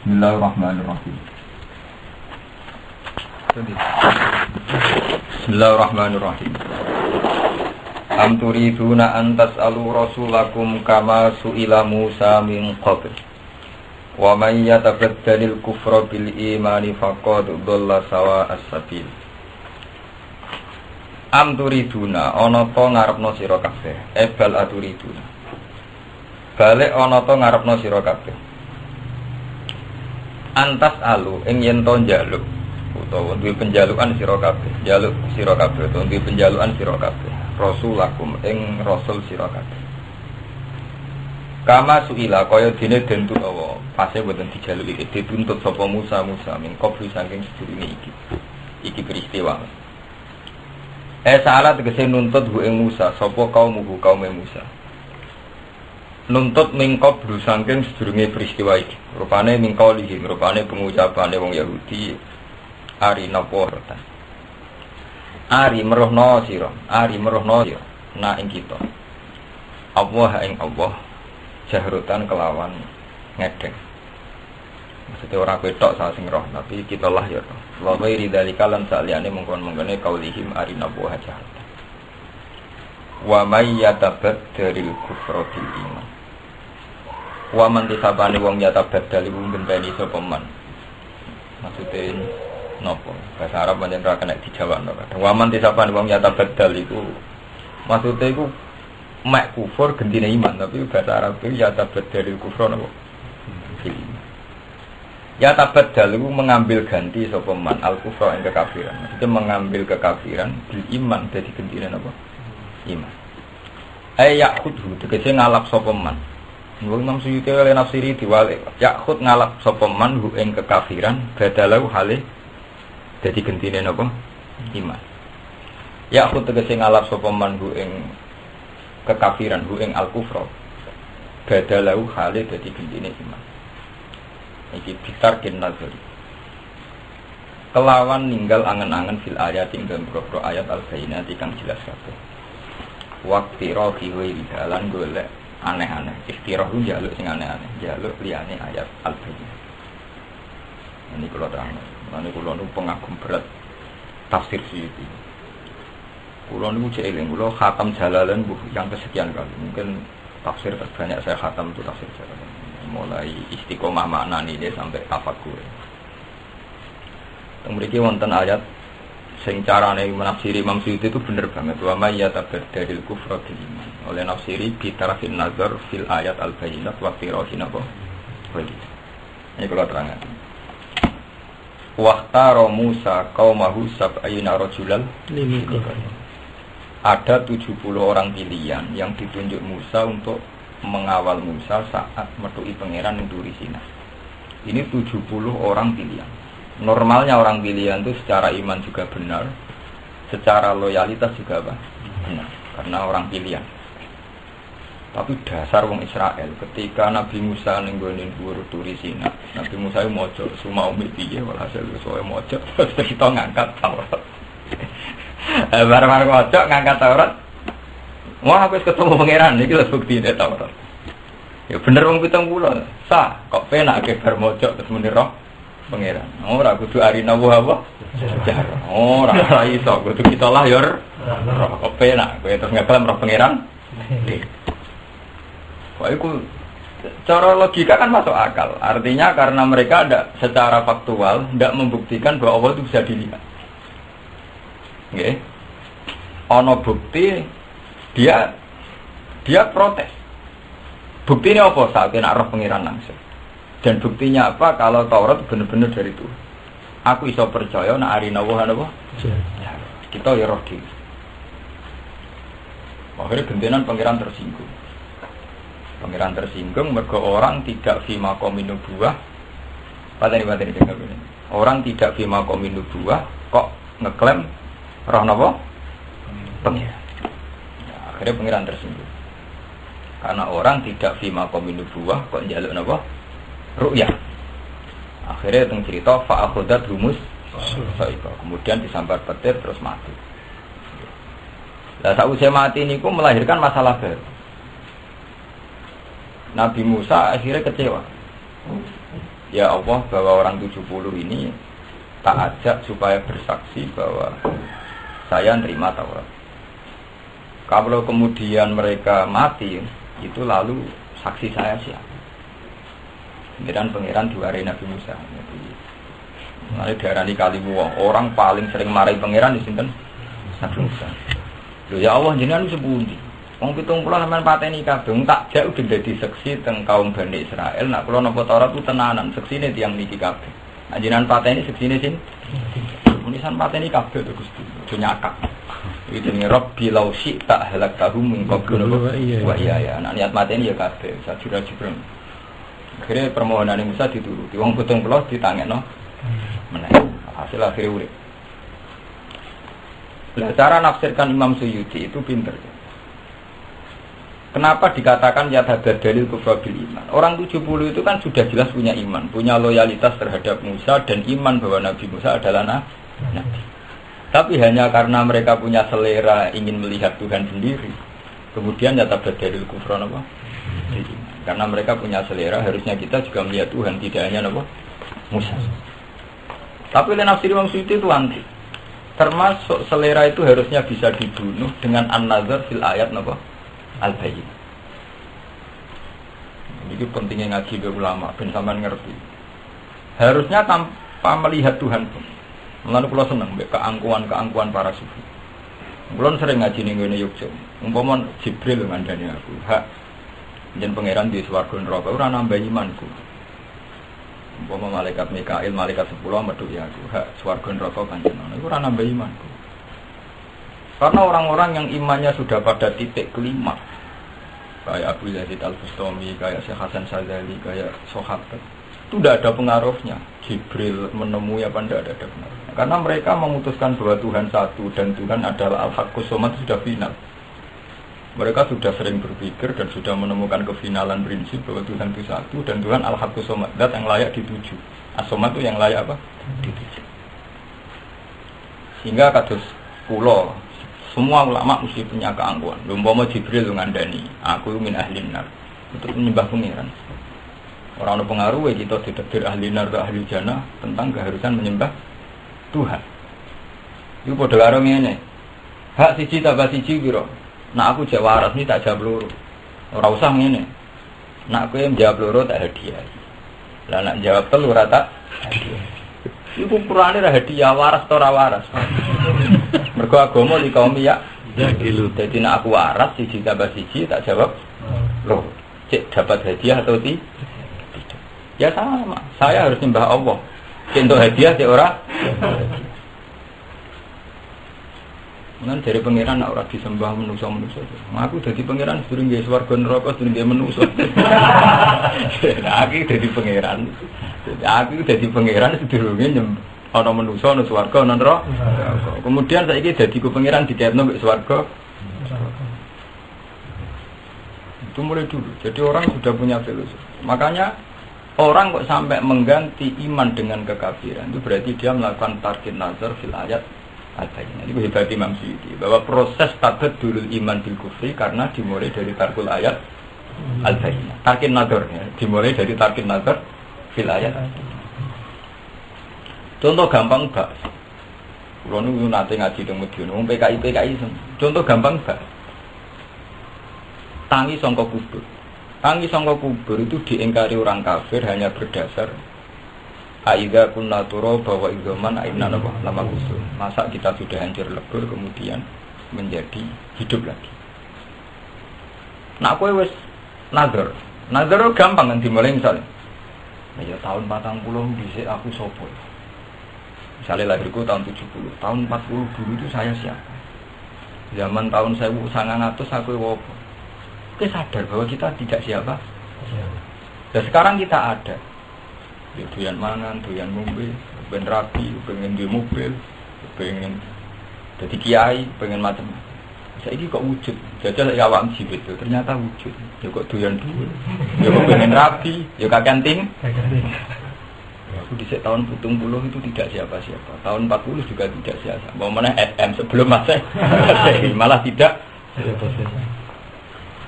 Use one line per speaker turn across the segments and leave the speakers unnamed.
Bismillahirrahmanirrahim. Bismillahirrahmanirrahim. Am turiduna an tas'alu rasulakum kama su'ila Musa min qabl. Wa man yatabaddalil kufra bil imani faqad dhalla sawa'as sabil. Am turiduna ana ta ngarepno sira kabeh. Bal aturiduna. Balik ana ta ngarepno sira kabeh. Antas alu ing yen to njaluk utawa duwe penjalukan sira kabeh. Njaluk sira kabeh utawa duwe penjalukan sira kabeh. Rasulakum ing rasul sira kabeh. Kama suila kaya dene den tutawa pase boten dijaluki dituntut sapa Musa min qablu saking sedurunge iki. Iki peristiwa. Salah tegese nuntut hu ing Musa sapa kaum Musa. Nuntut mingkop blu saking sedurunge peristiwa iki. Rupane mingkau lihi, rupane pengucapane wong Yahudi ari napa rotan. Ari merohno sira na ing kita. Allah ing Allah jahrutan kelawan ngedeng. Maksudnya ora ketok salah sing roh, tapi kita lah ya roh. Wa ghairi dzalika lan saliyane mengkon-mengkone kaulihim ari napa jahrutan. Wa may yatabaddalil kufra bil iman. Wa man tisabane wong yatabaddal iku ngenteni sapa man. Maksude napa? Bahasa Arab pancen ora kena dijawabno kadang. Wa man tisabane wong yatabaddal iku maksude iku mek kufur gentine iman, tapi bahasa Arab itu yatabaddalil kufra napa? Yatabaddal iku mengambil ganti sapa man al kufra ing kekafiran. Maksudnya mengambil kekafiran bil iman dadi gentine napa? Iman. Yakhudhu tegese ngalap sapa man. Wong Imam Suyuti oleh nafsiri diwalik. Yakhud ngalap sapa man hu ing kekafiran badalau halih dadi gentine napa? Iman. Yakhud tegese ngalap sapa man hu ing kekafiran hu ing al-kufra badalau halih dadi gentine iman. Iki bitarkin nazari. Kelawan ninggal angen-angen fil ayat ing dalem pro ayat al-bayyinah kang jelas kabeh. Waktu rohi wili jalan golek aneh-aneh. Ikhtirah itu jaluk sing aneh-aneh. Jaluk liyane ayat al-bayyinah. Ini kalau terang. Ini kalau itu pengagum berat tafsir Suyuti. Kalau ini uji eling. Kalau khatam Jalalain yang kesekian kali. Mungkin tafsir terbanyak saya khatam itu tafsir Jalalain. Mulai istiqomah makna ini sampai tafakur. Kemudian wonten ayat sing carane menafsiri Imam Suyuti itu bener banget. Wa may yatabaddalil kufra bil iman. Oleh nafsiri bi tarafin nazar fil ayat al-bayyinah wa qirahin apa? Ini kalau terangkan. Waqtara Musa qaumahu sab'ina rajulan ada 70 orang pilihan yang ditunjuk Musa untuk mengawal Musa saat metuki pangeran ning duri Sinai. Ini 70 orang pilihan. Normalnya orang pilihan itu secara iman juga benar, secara loyalitas juga apa? Benar, karena orang pilihan. Tapi dasar wong Israel ketika Nabi Musa ning gone dhuwur turi Sinai, Nabi Musa mojo suma umi piye walhasil soe mojo terus kita ngangkat Taurat. Barang-barang mojo ngangkat Taurat. Wah aku wis ketemu pangeran iki lho buktine Taurat. Ya bener wong 70. Sah kok penak ke bar mojo terus muni roh pangeran. Ora kudu arina apa? Sejar. Ora iso kudu kita lah yo roh kok penak kowe terus ngeklaim roh pangeran. Wah itu cara logika kan masuk akal. Artinya karena mereka ada secara faktual tidak membuktikan bahwa Allah itu bisa dilihat. Nggih. Ana bukti dia protes. Buktinya apa? Saat nak roh pangeran langsung. Dan buktinya apa? Kalau Taurat benar-benar dari itu. Aku iso percaya nak arina wa apa? Ya. Kita ya roh dhewe. Akhirnya gentenan pangeran tersinggung. Pangeran tersinggung mergo orang tidak fi maqamin nubuwah. Pateni jaga ini. Orang tidak fi maqamin nubuwah kok ngeklaim roh napa? Pangeran. Ya, akhirnya pangeran tersinggung. Karena orang tidak fi maqamin nubuwah kok njaluk napa? Ru'yah. Akhirnya teng cerita fa akhadat humus saika. Kemudian disambar petir terus mati. Lah sakwise mati niku melahirkan masalah baru. Nabi Musa akhirnya kecewa. ya Allah bahwa orang 70 ini tak ajak supaya bersaksi bahwa saya nerima Taurat. Kalau kemudian mereka mati, itu lalu saksi saya siapa? Pangeran diwarai Nabi Musa. Mulai diarani kalimu orang paling sering marahi pangeran di sinten Nabi Musa. Lho ya Allah jenengan sepundi? Wong 70 sampean pateni kabeh tak jak udah dadi seksi teng kaum Bani Israel. Nak kula napa Taurat ku tenanan seksine tiyang niki kabeh. Jenengan pateni seksine sin. Munisan pateni kabeh to Gusti. Aja nyakak. Iki jenenge Rabbi law syi'ta halakahum min qablu wa iya. Nak niat mateni ya kabeh sajura-jureng. Akhirnya permohonan Musa dituruti. Wong 70 ditangekno meneh. Hasil akhirnya urip. Lah cara nafsirkan Imam Suyuti itu pinter. Kenapa dikatakan ya ada dalil kufra bil iman? Orang 70 itu kan sudah jelas punya iman, punya loyalitas terhadap Musa dan iman bahwa Nabi Musa adalah nabi. Tapi hanya karena mereka punya selera ingin melihat Tuhan sendiri, kemudian ya ada dalil kufra apa? Karena mereka punya selera, harusnya kita juga melihat Tuhan, tidak hanya apa? Musa. Tapi oleh nafsir Imam Suyuti itu anti. Termasuk selera itu harusnya bisa dibunuh dengan an-nazar fil ayat apa? Al-Bayyinah. Ini pentingnya ngaji ke ulama, ben sampean ngerti. Harusnya tanpa melihat Tuhan pun. Mulane kula seneng mbek keangkuhan para sufi. Kula sering ngaji ning ngene Yogyakarta. Umpama Jibril ngandani aku, hak yen pangeran di swarga neraka ora nambah imanku. Umpama malaikat Mikail, malaikat 10 medhuk ya aku, hak swarga neraka panjenengan ora nambah imanku. Karena orang-orang yang imannya sudah pada titik kelima, kayak Abu Yazid Al-Bustami, kayak Syekh Hasan Sadzali, kayak Sahabat, itu tidak ada pengaruhnya. Jibril menemui apa tidak ada pengaruhnya. Karena mereka memutuskan bahwa Tuhan satu dan Tuhan adalah Al-Haqqus Shomad sudah final. Mereka sudah sering berpikir dan sudah menemukan kefinalan prinsip bahwa Tuhan itu satu dan Tuhan Al-Haqqus Shomad, dat yang layak dituju. As-Shomad itu yang layak apa? Dituju. Sehingga kados kula semua ulama mesti punya keangkuhan. Umpama Jibril ngandani, aku min ahlin nar, untuk menyembah pangeran. Orang ada pengaruh kita ditakdir ahli nar atau ahli jannah tentang keharusan menyembah Tuhan. Itu padha karo ngene. Hak siji tambah siji piro? Nak aku jawab waras ni tak jawab loro. Ora usah ngene. Nak kowe jawab loro tak hadiah. Lah nak jawab telu ora tak hadiah. Iku ukurane ra hadiah waras ta ora waras. Mergo agama di kaum ya gitu. Jadi nek aku waras siji tambah siji tak jawab loro. Cek dapat hadiah atau tidak? Ya sama. Saya harus nyembah Allah. Cek untuk hadiah cek ora. Kan dari pangeran nak ora disembah manusa-manusa. Aku dadi pangeran durung nggih swarga neraka durung nggih manusa. Nah, aku dadi pangeran. Aku dadi pangeran sedurunge nyembah ana manusa ana swarga ana neraka. Kemudian saiki dadi ku pangeran diketno mek swarga. Itu mulai dulu. Jadi orang sudah punya filosofi. Makanya orang kok sampai mengganti iman dengan kekafiran itu berarti dia melakukan tarkin nazar fil ayat Al-Bayyinah. Ini hebat Imam Suyuti bahwa proses tabaddulul iman bil kufri karena dimulai dari tarkul ayat Al-Bayyinah. Tarkin nazar ya, dimulai dari tarkin nazar fil ayat. Contoh gampang Mbak. Kulo niku nate ngaji teng Medion, wong PKI. Contoh gampang Mbak. Tangi sangka kubur. Tangi sangka kubur itu diingkari orang kafir hanya berdasar Aida kunna turaba wa idzaman aina lama usul. Masa kita sudah hancur lebur kemudian menjadi hidup lagi. Nah kowe wis nazar. Nazar gampang kan dimulai misalnya. Ya tahun 40 dhisik aku sapa. Misalnya lahirku tahun 70, tahun 40 dulu itu saya siapa? Zaman tahun 1900 aku apa? Kita sadar bahwa kita tidak siapa. Dan sekarang kita ada. Doyan mangan, doyan ngombe, pengen rapi, pengen duwe mobil, pengen jadi kiai, pengen macam. Saiki kok wujud. Jajal ya awak jiwit itu ternyata wujud. Ya kok doyan duwe. Ya kok pengen rapi, ya kakean ting. Aku di tahun 70 itu tidak siapa-siapa. Tahun 40 juga tidak siapa. Mau mana FM sebelum Masehi malah tidak.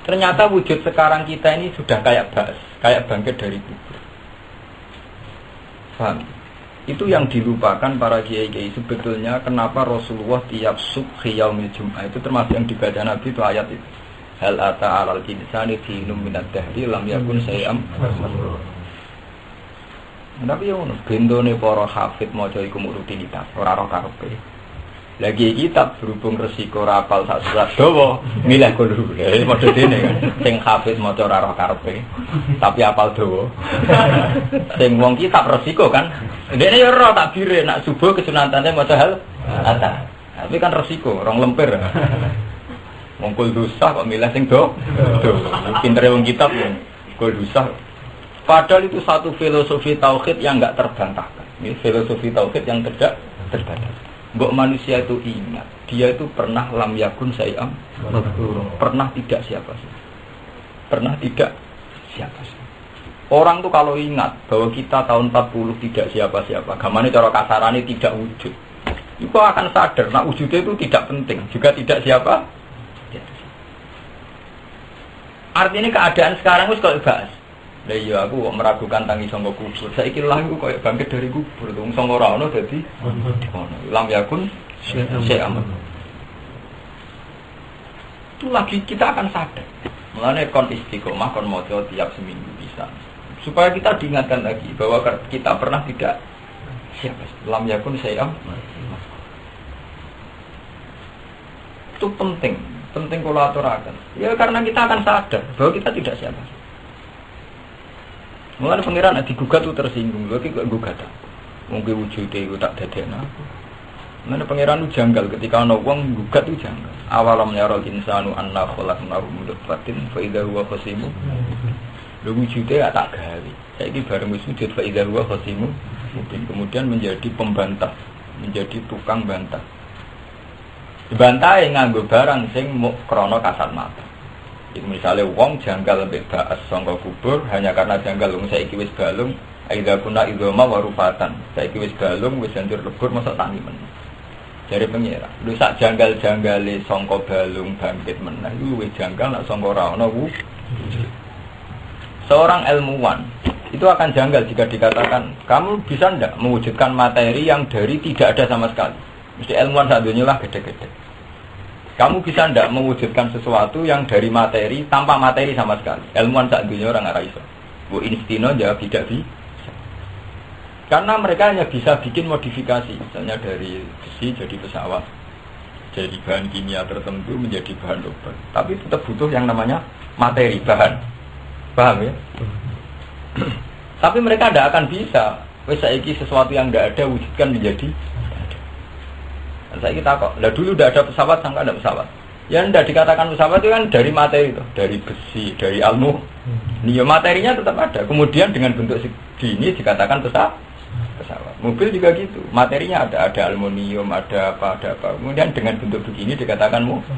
Ternyata wujud sekarang kita ini sudah kayak bangkit dari kubur. Paham? Itu yang dilupakan para kiai-kiai sebetulnya. Kenapa Rasulullah tiap subhi yaumil Jum'ah itu termasuk yang dibaca Nabi itu ayat itu. Hal ata 'alal insani hinum minad dahri lam yakun syai'am. Tapi yo bendone para hafid maca iku rutinitas, ora roh karepe. Lagi kitab berhubung resiko rapal sak surat dawa, milih kudu. Padha dene kan. Sing hafid maca ora roh karepe, tapi apal dawa. Sing wong kitab resiko kan. Ndekne yo ora takbire nak subuh kesunatane maca hal ata. Tapi kan resiko, orang lempir. Mongkul dosa kok milih sing do. Pintere wong kitab yo. Kul dosa. Padahal itu satu filosofi tauhid yang enggak terbantahkan. Ini filosofi tauhid yang tidak terbantahkan. Mbok manusia itu ingat, dia itu pernah lam yakun syai'am, pernah tidak siapa sih. Pernah tidak siapa sih. Orang tuh kalau ingat bahwa kita tahun 40 tidak siapa-siapa, gamane cara kasarane tidak wujud. Itu akan sadar, nah wujudnya itu tidak penting, juga tidak siapa. Artinya keadaan sekarang wis kok bahas. Lah iya aku kok meragukan tangi sangka kubur. Saiki lah aku koyo bangkit dari kubur. Wong sangka ora ono dadi ono. Lam yakun syai'am. Itu lagi kita akan sadar. Mulane kon istiqomah kon maca tiap seminggu bisa. Supaya kita diingatkan lagi bahwa kita pernah tidak siapa lam yakun syai'am. Itu penting kalau aturakan. Ya karena kita akan sadar bahwa kita tidak siapa. Mulane pangeran digugat itu tersinggung, lho iki kok gugat. Mungkin wujude iku tak dadekno. Mulane pangeran itu janggal ketika ana wong gugat itu janggal. Awalam yarul insanu anna khalaqnahu min nutfatin fa idza huwa khasimun. Lho wujude tak gawe. Saiki bareng wis wujud fa idza huwa khasimun. Kemudian menjadi pembantah, menjadi tukang bantah. Dibantahe nganggo barang sing muk krana kasat mata. Itu misalnya wong janggal mbek baas sangka kubur hanya karena janggal wong saiki wis balung aidza kunna idzama warufatan. Saiki wis balung wis hancur lebur mosok tani men. Jare pengira, lu sak janggal-janggale sangka balung bangkit meneh iku luwih janggal nek sangka ora ana wujud. Seorang ilmuwan itu akan janggal jika dikatakan kamu bisa ndak mewujudkan materi yang dari tidak ada sama sekali. Mesti ilmuwan sak donya lah gede-gede. Kamu bisa tidak mewujudkan sesuatu yang dari materi tanpa materi sama sekali. Ilmuwan sak dunia orang ora iso. Bu Einstein jawab tidak bisa. Karena mereka hanya bisa bikin modifikasi, misalnya dari besi jadi pesawat, jadi bahan kimia tertentu menjadi bahan obat. Tapi tetap butuh yang namanya materi, bahan. Paham ya? Tapi mereka tidak akan bisa. Wes saiki sesuatu yang tidak ada wujudkan menjadi. Saya kita kok, lah dulu udah ada pesawat, sampai ada pesawat. Yang tidak dikatakan pesawat itu kan dari materi, dari besi, dari ilmu. Nih materinya tetap ada. Kemudian dengan bentuk segini dikatakan pesawat. Mobil juga gitu, materinya ada aluminium, ada apa. Kemudian dengan bentuk begini dikatakan mobil.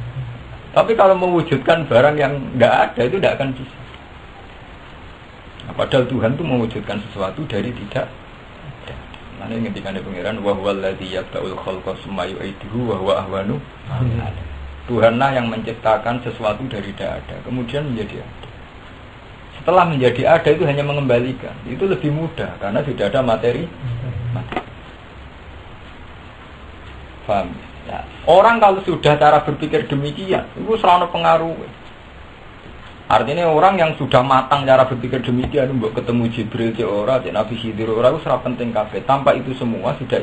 Tapi kalau mewujudkan barang yang tidak ada itu tidak akan bisa. Nah, padahal Tuhan itu mewujudkan sesuatu dari tidak. Nanti ketika ada pengiran wahwal ladzi yabda'ul khalqa tsumma yu'iduhu wa huwa ahwanu. Tuhanlah yang menciptakan sesuatu dari tidak ada kemudian menjadi ada. Setelah menjadi ada itu hanya mengembalikan. Itu lebih mudah karena sudah ada materi. Paham? Ya. Orang kalau sudah cara berpikir demikian, itu selalu pengaruh. Artinya orang yang sudah matang cara berpikir demikian, mbok ketemu Jibril cek ora, cek Nabi Khidir ora, itu serap penting kabeh. Tanpa itu semua sudah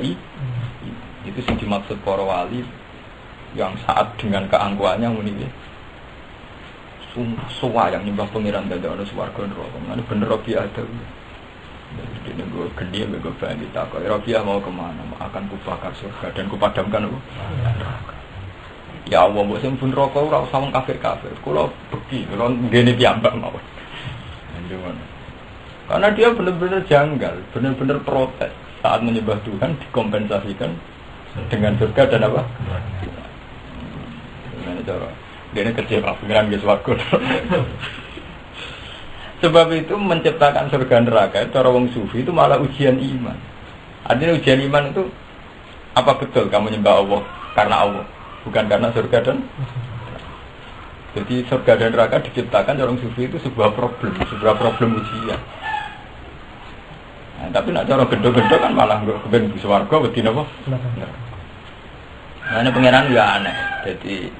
itu sing dimaksud para wali yang saat dengan keangkuhannya muni suwa yang nyembah pengiran dadak ana swarga neraka. Ngene bener Robi ada. Jadi gue gede gue bangkit tak. Robi mau kemana? Akan kubakar surga dan kupadamkan neraka. Ya Allah, mbok sing pun rokok ora usah wong kafir-kafir. Kula beki, kula ngene piyambak mawon. Karena dia benar-benar janggal, benar-benar protes saat menyembah Tuhan dikompensasikan dengan surga dan apa? Gimana cara? Dia kecewa, pengiran ke swarga. Sebab itu menciptakan surga neraka, cara wong sufi itu malah ujian iman. Artinya ujian iman itu apa betul kamu menyembah Allah karena Allah? Bukan karena surga dan jadi surga dan neraka diciptakan orang sufi itu sebuah problem ujian. Nah, tapi nak cara gendo-gendo kan malah nggo ben swarga wedi napa? Nah, pangeran ya aneh. Jadi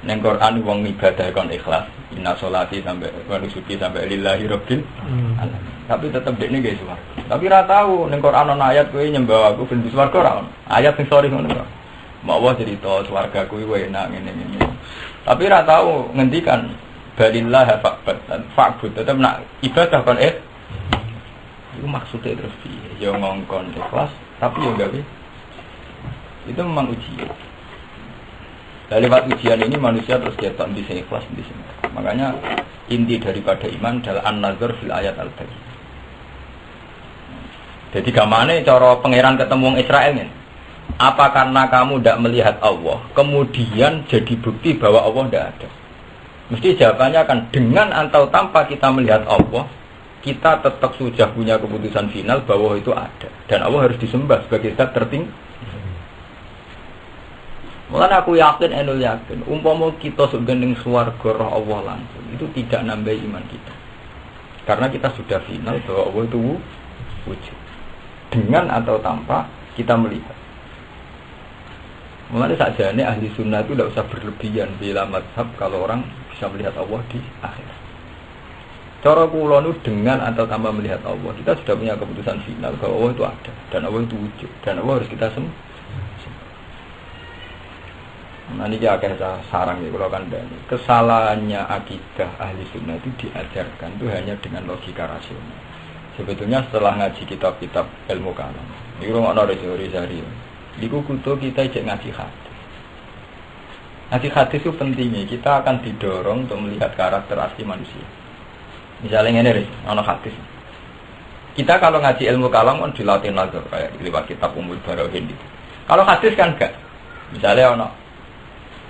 ning Quran wong ibadah kon ikhlas, inna sholati sampai wa nusuki sampai lillahi rabbil alamin. Tapi tetep dekne guys swarga. Tapi ra tau ning Quran ana ayat kowe nyembah aku ben swarga ra ono. Ayat sing sori ngono kok. Mawa cerita swarga kuwi enak ngene-ngene. Tapi ra tau ngendikan balillah fa'bud tetep nak ibadah kon itu maksudnya terus piye? Ya ngongkon ikhlas, tapi ya gawe. Itu memang ujian. Dari lewat ujian ini manusia terus ketok bisa ikhlas di sini. Makanya inti daripada iman adalah an-nazar fil ayat al-bayyinah. Jadi gamane cara pangeran ketemu wong Israel nih. Apa karena kamu tidak melihat Allah, kemudian jadi bukti bahwa Allah tidak ada? Mesti jawabannya akan dengan atau tanpa kita melihat Allah, kita tetap sudah punya keputusan final bahwa itu ada. Dan Allah harus disembah sebagai zat tertinggi. Mulanya aku yakin, enul yakin, umpama kita segending swarga roh Allah langsung, itu tidak nambah iman kita. Karena kita sudah final bahwa Allah itu wujud. Dengan atau tanpa kita melihat. Mulanya sajane ahli sunnah itu tidak usah berlebihan bila mazhab kalau orang bisa melihat Allah di akhirat. Cara kula nu dengan atau tanpa melihat Allah, kita sudah punya keputusan final bahwa Allah itu ada dan Allah itu wujud dan Allah harus kita sembah. Nah ini akan saya sarang ya kalau kandani. Kesalahannya akidah ahli sunnah itu diajarkan itu hanya dengan logika rasional. Sebetulnya setelah ngaji kitab-kitab ilmu kalam, ini orang ada teori sehari. Di kutu kita cek ngaji hadis. Ngaji hadis itu pentingnya. Kita akan didorong untuk melihat karakter asli manusia. Misalnya ini res, ono hadis. Kita kalau ngaji ilmu kalam kan dilatih nazar kayak lewat kitab Ummul Barahin gitu. Kalau hadis kan enggak. Misalnya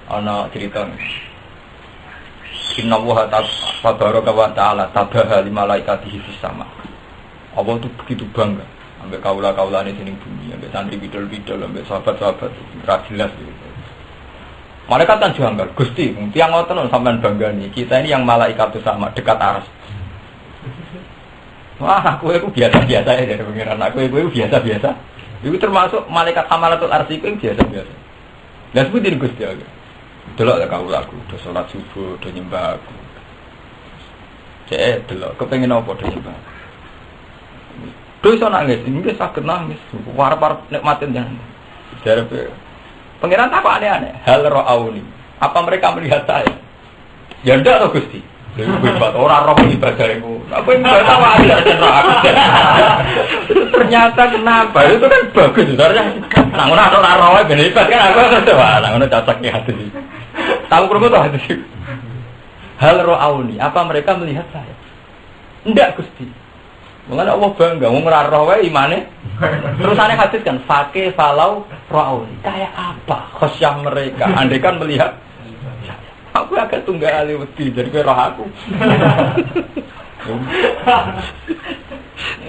ono cerita nih. Inna Allaha tabaraka wa ta'ala tabaha li malaikatihi fis sama. Allah itu begitu bangga sampai kaula-kaulane dening bumi, sampai santri bidol-bidol, sampai sahabat-sahabat ra jelas gitu. Malaikat kan janggal, Gusti, tiang ngoten sampean banggani. Kita ini yang malaikat itu sama dekat aras. Wah, aku itu biasa-biasa ya dari pengiran aku itu biasa-biasa. Itu termasuk malaikat hamalatul arsy itu biasa-biasa. Lah sebutin Gusti aku. Delok kaula aku, udah salat subuh, udah nyembah aku. Cek delok kepengin apa do nyembah. Do iso nangis, nggih saged nangis. Warep-warep nikmatin jangan. Jarepe pengiran tak aneh-aneh. Hal ra'auni. Apa mereka melihat saya? Ya ndak to Gusti. Orang roh ibadah itu. Apa yang ibadah wajar ternyata kenapa? Itu kan bagus sebenarnya. Nah, orang roh benefit kan aku kan nah, ngono cocoknya hati. Tahu kerumuh tuh hati. Hal ra'auni. Apa mereka melihat saya? Ndak Gusti. Mengenai Allah bangga, mau ngerarah wae imane. Terus aneh hadis kan, fake falau ra'auni. Kayak apa khosyah mereka? Andai kan melihat, aku agak tunggal ali wedi, jadi kayak roh aku.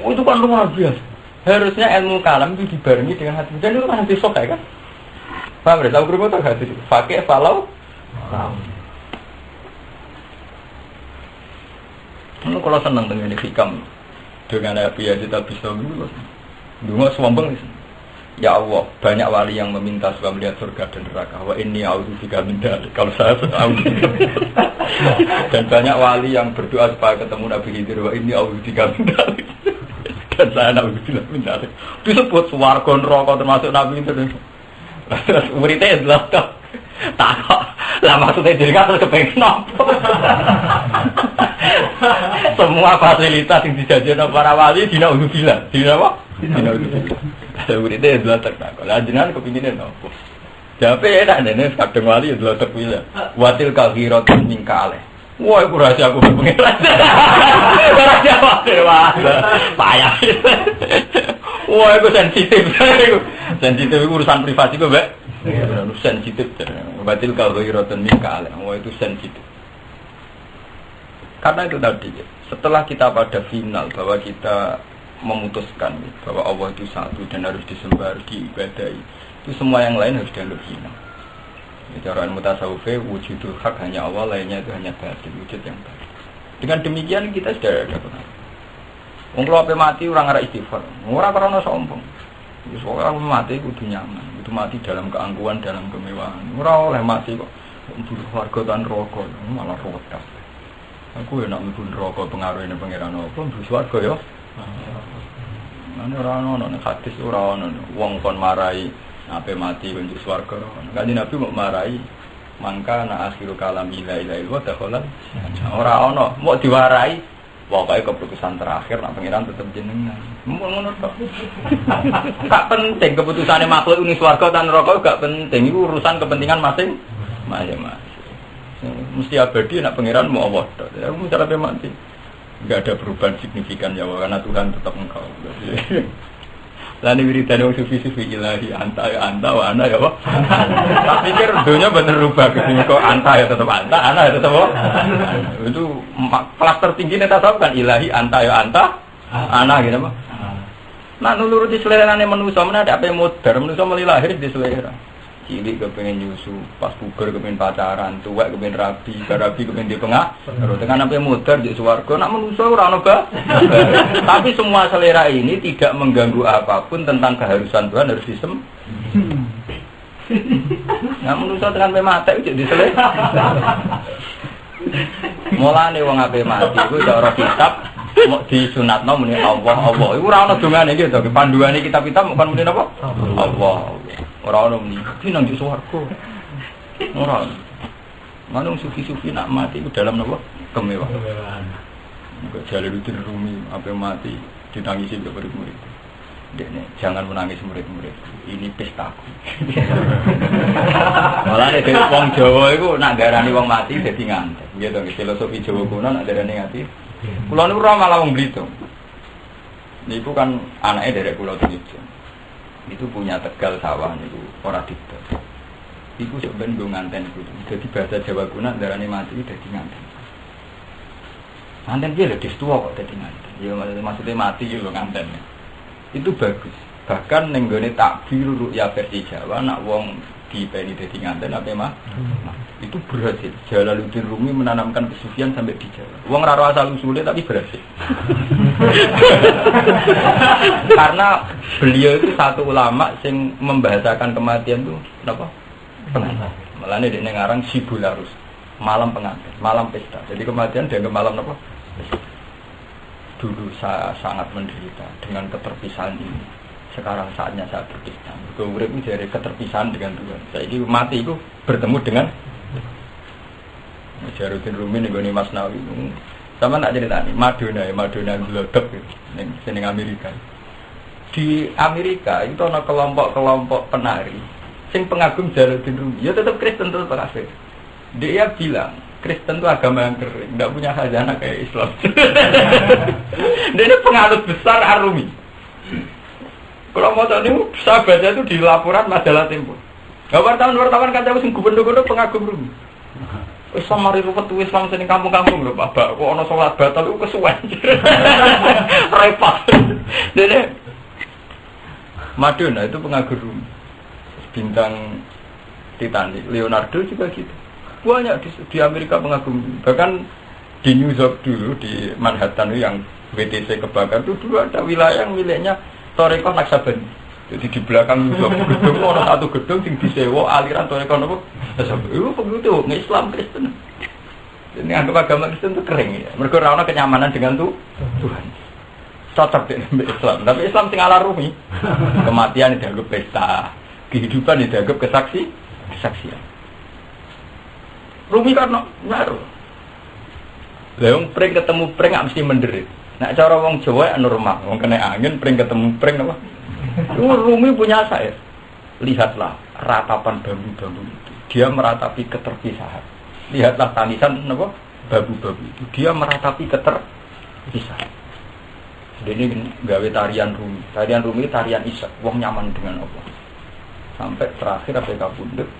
Itu kan luar biasa. Harusnya ilmu kalam itu dibarengi dengan hadis. Dan itu kan hadis sok kan? Paham ya? Tahu berapa tuh hadis? Fake falau ra'auni. Kalau senang dengan hikam. Dengan Nabi Yazid al-Bistami dungo sombong ya Allah, banyak wali yang meminta supaya melihat surga dan neraka. Wa inni a'udzubika min dzalik. Kalau saya dan banyak wali yang berdoa supaya ketemu Nabi Khidir. Wa inni a'udzubika min dzalik. Dan saya na'udzubika min dzalik. Disebut swarga neraka termasuk Nabi itu. Terus muridnya adalah takok. Lah maksudnya jadi kan terus kepengen apa? Semua fasilitas yang dijanjikan para wali dina udzubillah. Dina apa? Dina udzubillah. Muridnya adalah takok. Lah jenengan kepinginnya apa? Jawabe enak dene kadang wali adalah terpilih. Watil kafiratun min kaleh. Wah, iku rahasia aku pengiran. Rahasia wah. Payah. Wah, itu sensitif. Sensitif itu urusan privasi kok, Mbak. Sensitif. Batil kafiratun min kaleh. Wah, itu sensitif. Karena itu tadi, setelah kita pada final bahwa kita memutuskan bahwa Allah itu satu dan harus disembah, harus diibadahi, itu semua yang lain harus dianggap hina. Cara mutasawwif wujudul hak hanya Allah, lainnya itu hanya batil, wujud yang batil. Dengan demikian kita sudah ada pengaruh. Wong kula ape mati ora ngarep istighfar. Ora karena sombong. Wis ora mati kudu nyaman. Kudu mati dalam keangkuhan, dalam kemewahan. Ora oleh mati kok mburu warga tan neraka, malah rodas. Aku enak mlebu neraka pengaruhane pangeran apa mburu warga ya. Ora ono nek hadis ora ono wong kon marai ape mati kunjuk swarga. Kanjeng Nabi mau marai mangka na akhiru kalam la ilaha illallah dakhala. Ora ono, mau diwarai pokoke keputusan terakhir nak pangeran tetep jenengan. Ngono tok. Gak penting keputusane makhluk ini swarga ta neraka gak penting, iku urusan kepentingan masing-masing. Mesti abadi nak pangeran mau Allah tok. Aku mesti sampai mati. Enggak ada perubahan signifikan ya karena Tuhan tetap engkau. Lani wiridan wong sufi-sufi ilahi anta wa ana ya apa? Tak pikir dunia bener rubah kok anta ya tetap anta, ana ya tetap apa? Itu kelas tertinggi nek tasawuf kan ilahi anta ya anta, ana gitu apa? Nah nuruti selerane manusa men ada apa modern manusa mulai lahir di selera. Cilik kepengin nyusu, pas puber kepengin pacaran, tuwek kepengin rabi kepengin di pengah. Terus dengan apa modern di swarga nak manusa ora ono ba. Tapi semua selera ini tidak mengganggu apapun tentang keharusan Tuhan harus disem. Nah manusa dengan mate iki di selera. Mulane wong ape mati iku cara kitab mau disunatno muni Allah. Iku ora ono dongane iki to, panduane kitab-kitab bukan muni napa? Allah. Ora ono muni iki nang swarga. Ora. Manung sufi-sufi nak mati iku dalam napa? Kemewahan. Enggak Jalaluddin Rumi ape mati ditangisi mbek murid-murid. Dekne jangan menangis murid-murid. Ini pestaku. Malah nek wong Jawa iku nak darani wong mati dadi ngantek. Nggih to, filosofi Jawa kuno nak darani ngati. Kula niku ora malah wong Blitung. Niku kan anake derek kula Blitung. Itu punya Tegal sawah niku ora didol. Iku sok ben nggo nganten iku. Dadi bahasa Jawa kuno darani mati dadi nganten. Nganten piye lho distuwa kok dadi nganten. Ya maksudnya mati yo nganten. Itu bagus. Bahkan ning gone takbir ru'ya versi Jawa nak wong dipeni dadi nganten apa mah? Itu berhasil. Jalaluddin Rumi menanamkan kesufian sampai di Jawa. Wong ora ora asal usule tapi berhasil. Karena beliau itu satu ulama yang membahasakan kematian itu apa? Pengantin. Malane dekne ngarang Sibularus, malam pengantin, malam pesta. Jadi kematian dianggap malam apa? Pesta. Dulu saya sangat menderita dengan keterpisahan ini. Sekarang saatnya saya berpisah. Urip itu dari keterpisahan dengan Tuhan. Saya ini mati itu bertemu dengan Jalaluddin Rumi nih Mas Nawawi. Sama nak cerita nih Madonna glodok ning Amerika. Di Amerika itu ada kelompok penari sing pengagum Jalaluddin Rumi. Ya tetap Kristen tetap kafir. Dia bilang Kristen itu agama yang kering, tidak punya khazanah kayak Islam. Dia ini penganut besar Ar-Rumi. Kalau mau tahu ini, saya baca itu di laporan majalah Tempo. Wartawan kata sing gubernur pengagum Rumi. Islam mari ruwet Islam sing kampung-kampung lho, Pak. Kok ana salat batal iku kesuwen. Repot. Dene Madonna itu pengagum Rumi. Bintang Titanic, Leonardo juga gitu. Banyak di Amerika pengagum. Bahkan di New York dulu di Manhattan yang WTC kebakar itu dulu ada wilayah yang miliknya Torekoh Naksabandi. Jadi di belakang New York gedung ada satu gedung yang disewa aliran Torekoh apa? Naksabandi. Itu begitu, Islam Kristen. Ini anggap agama Kristen itu kering ya. Mereka ora kenyamanan dengan Tuhan. Cocok dengan Islam. Tapi Islam sing ala Rumi. Kematian dianggap pesta, kehidupan dianggap kesaksian. Rumi karena ngaruh. Leung pring ketemu pring gak mesti menderit. Nak cara wong Jawa normal, wong kena angin pring ketemu pring apa? Rumi punya saya. Lihatlah ratapan bambu-bambu itu. Dia meratapi keterpisahan. Lihatlah tanisan apa? Bambu-bambu itu. Dia meratapi keterpisahan. Ini gawe tarian Rumi. Tarian Rumi tarian Isak. Wong nyaman dengan Allah. Sampai terakhir APK Punduk.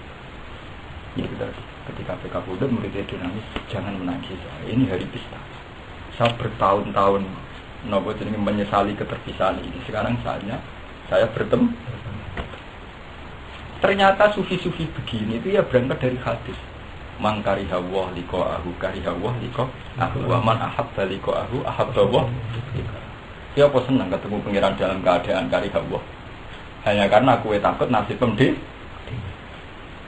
Ya kita ketika PK Punduk muridnya dinamis, jangan menangis. Ini hari pesta. Saya bertahun-tahun menyesali keterpisahan ini. Sekarang saatnya saya bertemu. Ternyata sufi-sufi begini itu ya berangkat dari hadis. Man karihawah liqa'ahu karihawah liqa'ahu wa man ahabba liqa'ahu ahabba wah. Dia apa senang ketemu pangeran dalam keadaan kari Allah. Hanya karena kue takut nasib pemde.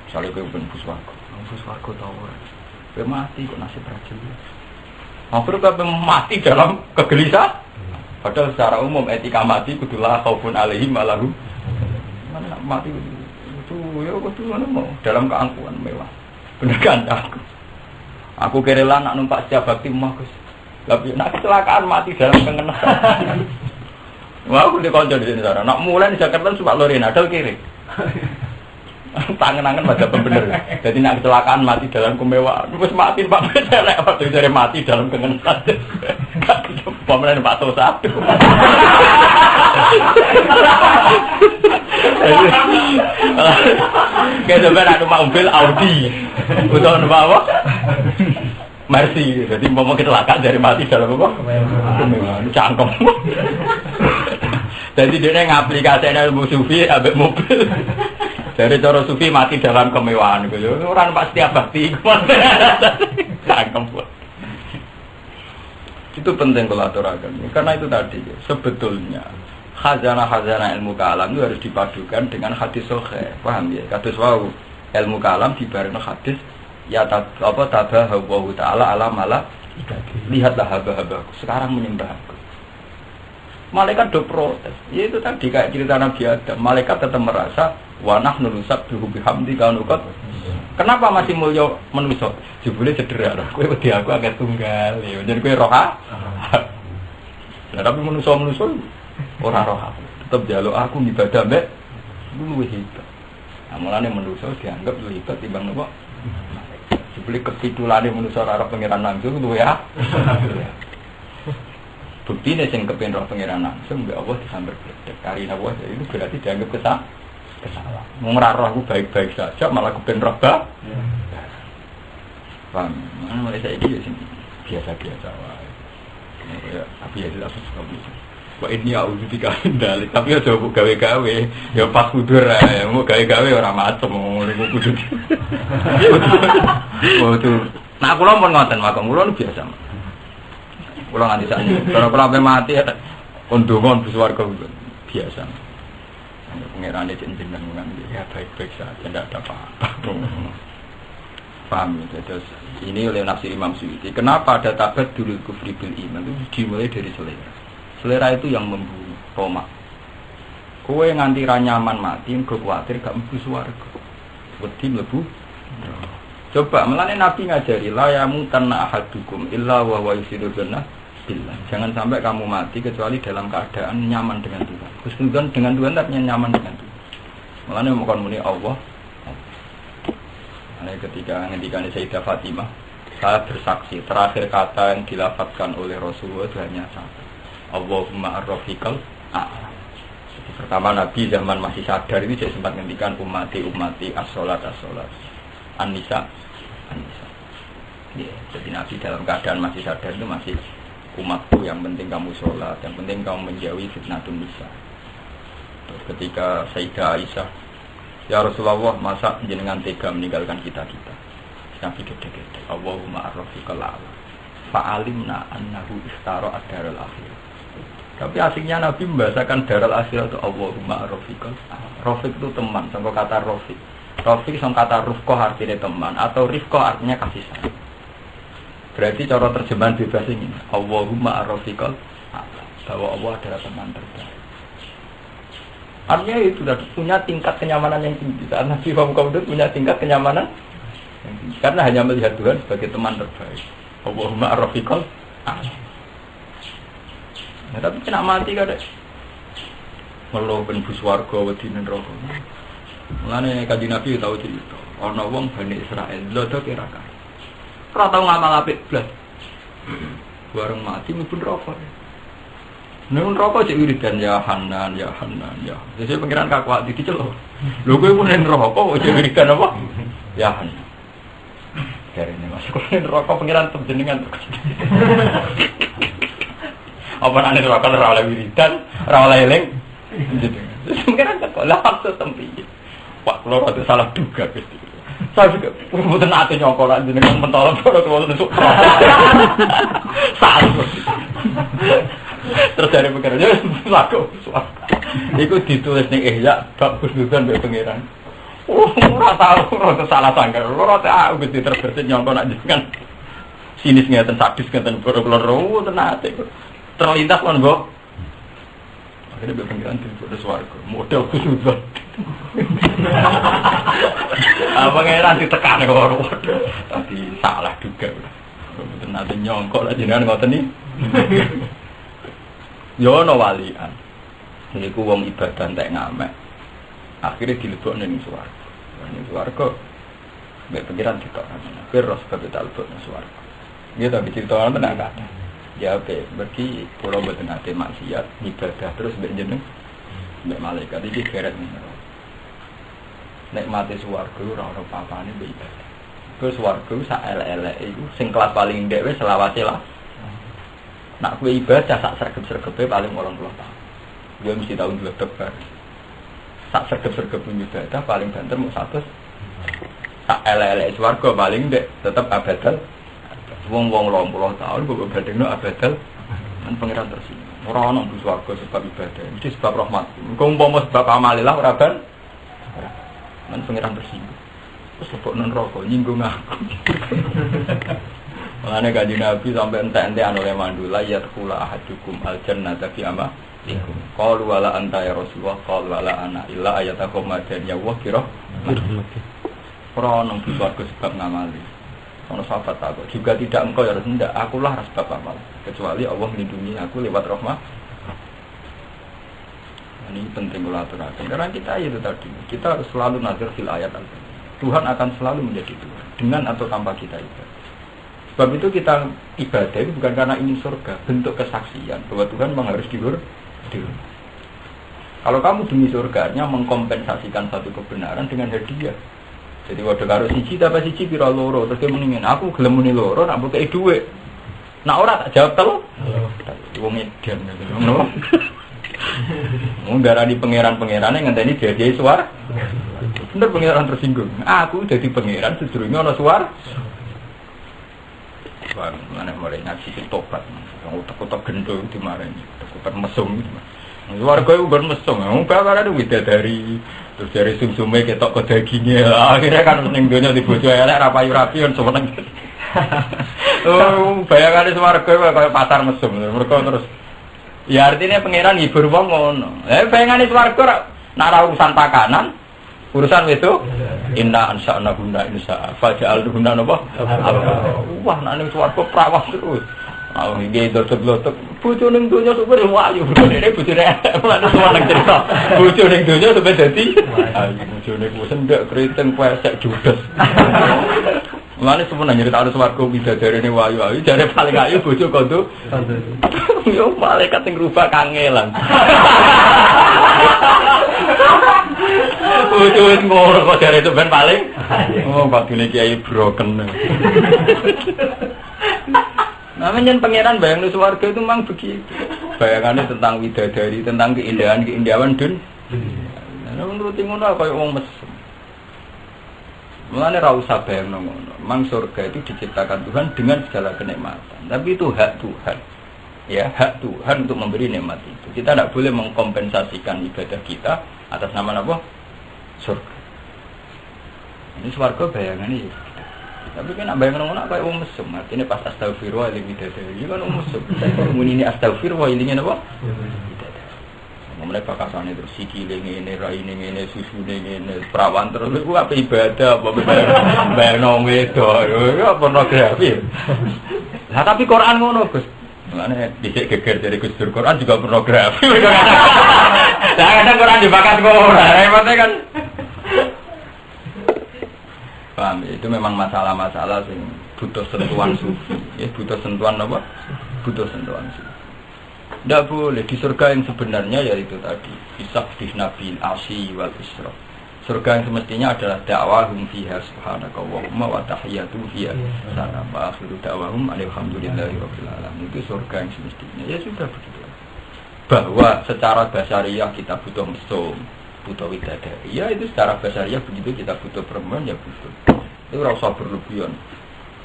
Misalnya kue pun buswargo tahu orang. Kue mati kok nasib rajin. Akhirnya kue mati dalam kegelisahan. Padahal secara umum etika mati kudulah khaufun alaihim malahum. Mana nak mati itu ya kudu mana mau dalam keangkuhan mewah. Bener kan aku. Aku kerela nak numpak setiap bakti mah Gus. Tapi nak kecelakaan mati dalam kengenan. Wah, aku di kantor di sini sana. Nak mulai di Jakarta suka lori nadal kiri. Tangan-tangan pada pembener. Jadi nak kecelakaan mati dalam kemewahan. Terus mati Pak Bedelek waktu dari mati dalam kengenan. Pemenang Pak To satu. Kayak sebenarnya numpak mobil Audi. Untuk numpak apa? Mercy. Jadi mau kecelakaan dari mati dalam apa? Kemewahan. Cangkem. Jadi dia ngaplikasikan ilmu sufi ambek mobil. Dari cara sufi mati dalam kemewahan. Orang pas setiap bakti. Cangkem. Itu penting kalau aturakan. Karena itu tadi sebetulnya khazanah ilmu kalam itu harus dipadukan dengan hadis sahih. Paham ya? Kados wau ilmu kalam dibarengno hadis ya tabahu ta'ala ala mala lihatlah haba-habaku sekarang menyembah aku. Malaikat do protes. Ya itu tadi kayak cerita Nabi Adam. Malaikat tetap merasa wa nahnu nusabbihu bihamdika nuqat. Kenapa masih mulya manusa? Jebule cedera. Kowe wedi aku agak tunggal. Ya jadi kowe roha. Nah, tapi manusa ora roha. Tetep njaluk aku ibadah mbek luwih hebat. Nah, mulane manusa dianggap luwih hebat timbang napa? Jebule kepitulane manusa ora pangeran langsung luwih ya. Buktine sing kepen roh pangeran langsung mbek Allah disambar bledek. Karina Allah itu berarti dianggap kesalahan. Mengrah rohku baik-baik saja malah kepen roh ba. Paham? Mana mulai saya ini biasa-biasa wae. Ya, tapi ya tidak suka gitu. Wah ini auzubillah dalik. Tapi ya coba gawe-gawe. Ya pas kudur ya, mau gawe-gawe orang macam mau ngomong kudur. Waduh. Nah aku pun ngoten makam kula biasa. Kula nganti sakniki. Kalau kula mati ya kondongan bersuarga biasa. Pengirane jenengan ya baik-baik saja tidak ada apa-apa. Paham ya? Terus ini oleh nafsir Imam Suyuti. Kenapa ada tabaddul kufri bil iman itu dimulai dari selera. Selera itu yang membunuh Roma. Kowe nganti ra nyaman mati, engko kuwatir gak mlebu swarga. Wedi mlebu. Coba melane Nabi ngajari la yamutanna ahadukum illa wa huwa yusiru billah. Jangan sampai kamu mati kecuali dalam keadaan nyaman dengan Tuhan. Husnudzon dengan Tuhan artinya nyaman dengan Tuhan. Melane mokon muni Allah. Nah, ketika ngendikane Sayyidah Fatimah, saya bersaksi terakhir kata yang dilafadzkan oleh Rasulullah itu hanya satu. Allahumma ar-rafiqal a'la. Pertama Nabi zaman masih sadar itu saya sempat ngendikan ummati as-sholat an-nisa. Ya, jadi Nabi dalam keadaan masih sadar itu masih umatku yang penting kamu sholat, yang penting kamu menjauhi fitnatun nisa. Terus ketika Sayyidah Aisyah, ya Rasulullah masa jenengan tega meninggalkan kita. Nabi gede-gede. Allahumma ar-rafiqal a'la. Fa'alimna annahu istara ad-daral akhir. Tapi asiknya Nabi membahasakan daral akhir itu Allahumma ar-rafiqal a'la. Rafiq itu teman, sampai kata rafiq. Rafiq sama kata rufqah artinya teman atau rifqah artinya kasih sayang. Berarti cara terjemahan bebas ini Allahumma ar-rafiqal a'la. Bahwa Allah adalah teman terbaik. Artinya itu sudah punya tingkat kenyamanan yang tinggi. Saat Nabi Muhammad punya tingkat kenyamanan yang tinggi. Karena hanya melihat Tuhan sebagai teman terbaik. Allahumma ar-rafiqal a'la. Nah, tapi kena mati kada. Meloh ben buswarga wedi neraka. Mulane Kanjeng Nabi tahu cerita. Ana wong Bani Israil lho kira kaya. Ora tau ngamal apik blas. Bareng mati mlebu neraka. Nek neraka cek wiridan ya Hanan. Jadi pengiran kakuat dicelok. Lho kowe mun ning neraka kok cek wiridan apa? Ya Hanan. Karene masuk ning neraka pengiran jenengan. Apa nek neraka ora oleh wiridan, ora oleh eling. Terus pengiran kok lah maksud tempi. Pak kula rada salah duga Gusti. Saya juga mboten ate nyokol jenengan mentolo kula kula nusuk. Salah. Terus dari pengiran laku suaka. Iku ditulis ning Ihya bab khusnudzon mbek pengiran. Ora tau ora salah sangka. Ora tak aku Gusti terbesit nyongko nak jenengan. Sinis ngeten sadis ngeten kula tenate. Terlintas kon, Mbok. Akhirnya mbek pengiran ditulis swarga. Model khusnudzon. Pengiran ditekan karo. Tadi salah juga. Mboten nate nyongko lah jenengan ngoten iki. Yo ono walian. Niku wong ibadah entek ngamek. Akhire dilebokne ning swarga. Ning swarga mbek pengiran ditokane. Akhire ros sebab dilebokne swarga. Nggih ta diceritakan tenan kata. Ya oke, berarti kula mboten nate maksiat, ibadah terus mbek jeneng mbek malaikat iki geret niku. Nek mati swarga ora ono papane mbek ibadah. Terus swarga sak elek-eleke iku sing kelas paling ndek wis selawase lah. Nak kowe ibadah sak sregep-sregepe paling 80 tahun. Dia mesti tahu dua tebar. Sak sergap-sergap ibadah paling banter mau 100. Sak elek-elek swarga paling dek tetap abadal. Wong-wong 20 tahun kok badengno abadal. Kan pangeran tersinggung. Ora ono mlebu swarga sebab ibadah. Mesti sebab rahmat. Engko umpama sebab amalilah ora ban. Kan pangeran tersinggung. Terus lebokno neraka nyinggung aku. Makanya Kanjeng Nabi sampai ente-ente oleh mandula ya taqula ahadukum al-jannata fi ama ikum. Qalu wala anta ya Rasulullah qalu wala ana illa ayatakum madaniyah wa kira. Ora ono swarga sebab ngamali. Ono sahabat takut juga tidak engkau ya Rasul, ndak akulah sebab amal. Kecuali Allah melindungi aku lewat rahmat. Ini penting kula aturaken. Karena kita itu tadi, kita harus selalu nazar fil ayat al-Qur'an. Tuhan akan selalu menjadi Tuhan dengan atau tanpa kita ibadah. Sebab itu kita ibadah itu bukan karena ingin surga, bentuk kesaksian bahwa Tuhan memang harus dihur. Kalau kamu demi surga, artinya mengkompensasikan satu kebenaran dengan hadiah. Jadi waduh karo siji dapat siji pira loro, terus dia mendingin aku gelem muni loro nak mbok kei dhuwit. Nak ora tak jawab telu. Wong edan ngono. Wong darani pangeran-pangerane ngenteni dadi suar. Bener pangeran tersinggung. Aku dadi pangeran sedurunge ana suar. Mana mulai ngaji tobat, utak-utak gendul dimarahin, utak-utak mesum. Warga itu bermesum, bapak ada widadari, terus dari sumsumnya ketok ke dagingnya, akhirnya kan seneng dunia di bojo elek, rapayu-rapi, kan semeneng. Bayangkan itu warga kayak pasar mesum, mereka terus. Ya artinya pangeran hibur wong ngono. Bayangkan itu warga, nak urusan pakanan, urusan itu. Inna ansa'na guna insya faja'al guna apa? Wah, nak ning swarga prawas terus. Ah iki dodot-dodot bojo ning donya super wayu. Ini bojone ana semua nang cerita. Bojo ning donya sampe dadi ayo bojone ku sendek keriting pesek judes. Mane semua nyeritakno swarga bidadarene wayu-wayu jare paling ayu bojo kondo. Yo malaikat sing rubah kangelan. Udah ngono kok jare itu ben paling. Oh, badune kiai broken. Namanya pangeran bayang swarga itu memang begitu. Bayangannya tentang widadari, tentang keindahan dun. Nah, menurut ngono kaya wong mesem. Mulane ra usah bayangno ngono. Mang surga itu diciptakan Tuhan dengan segala kenikmatan. Tapi itu hak Tuhan. Ya, hak Tuhan untuk memberi nikmat itu. Kita tidak boleh mengkompensasikan ibadah kita atas nama apa? Surga. Ini swarga bayangannya ya. Tapi kan bayangan ngono kaya wong mesum. Artine pas astagfirullah li bidadari kan wong mesum. Muni ini astagfirullah li ngene apa? Ngomongnya bakasane terus sikile ngene, raine ngene, susune ngene, perawan terus iku apa ibadah apa bayang wedok. Ya pornografi. Lah tapi Quran ngono, Gus. Mulane dhisik geger dari Gus Dur Quran juga pornografi. Lah kadang Quran dibakas ngono. Repotnya kan. Paham ya? Itu memang masalah-masalah yang butuh sentuhan sufi. Ya, butuh sentuhan apa? Butuh sentuhan sufi. Tidak boleh di surga yang sebenarnya yaitu tadi kisah di Nabi Asy wal Isra. Surga yang semestinya adalah dakwahum fiha subhanakallahumma wa tahiyyatuhum fiha salam wa akhiru da'wahum alhamdulillahirabbil alamin. Itu surga yang semestinya. Ya sudah begitu. Bahwa secara basariah kita butuh mesum, butuh widadari. Ya itu secara basariah begitu kita butuh perempuan ya butuh. Itu ora usah berlebihan.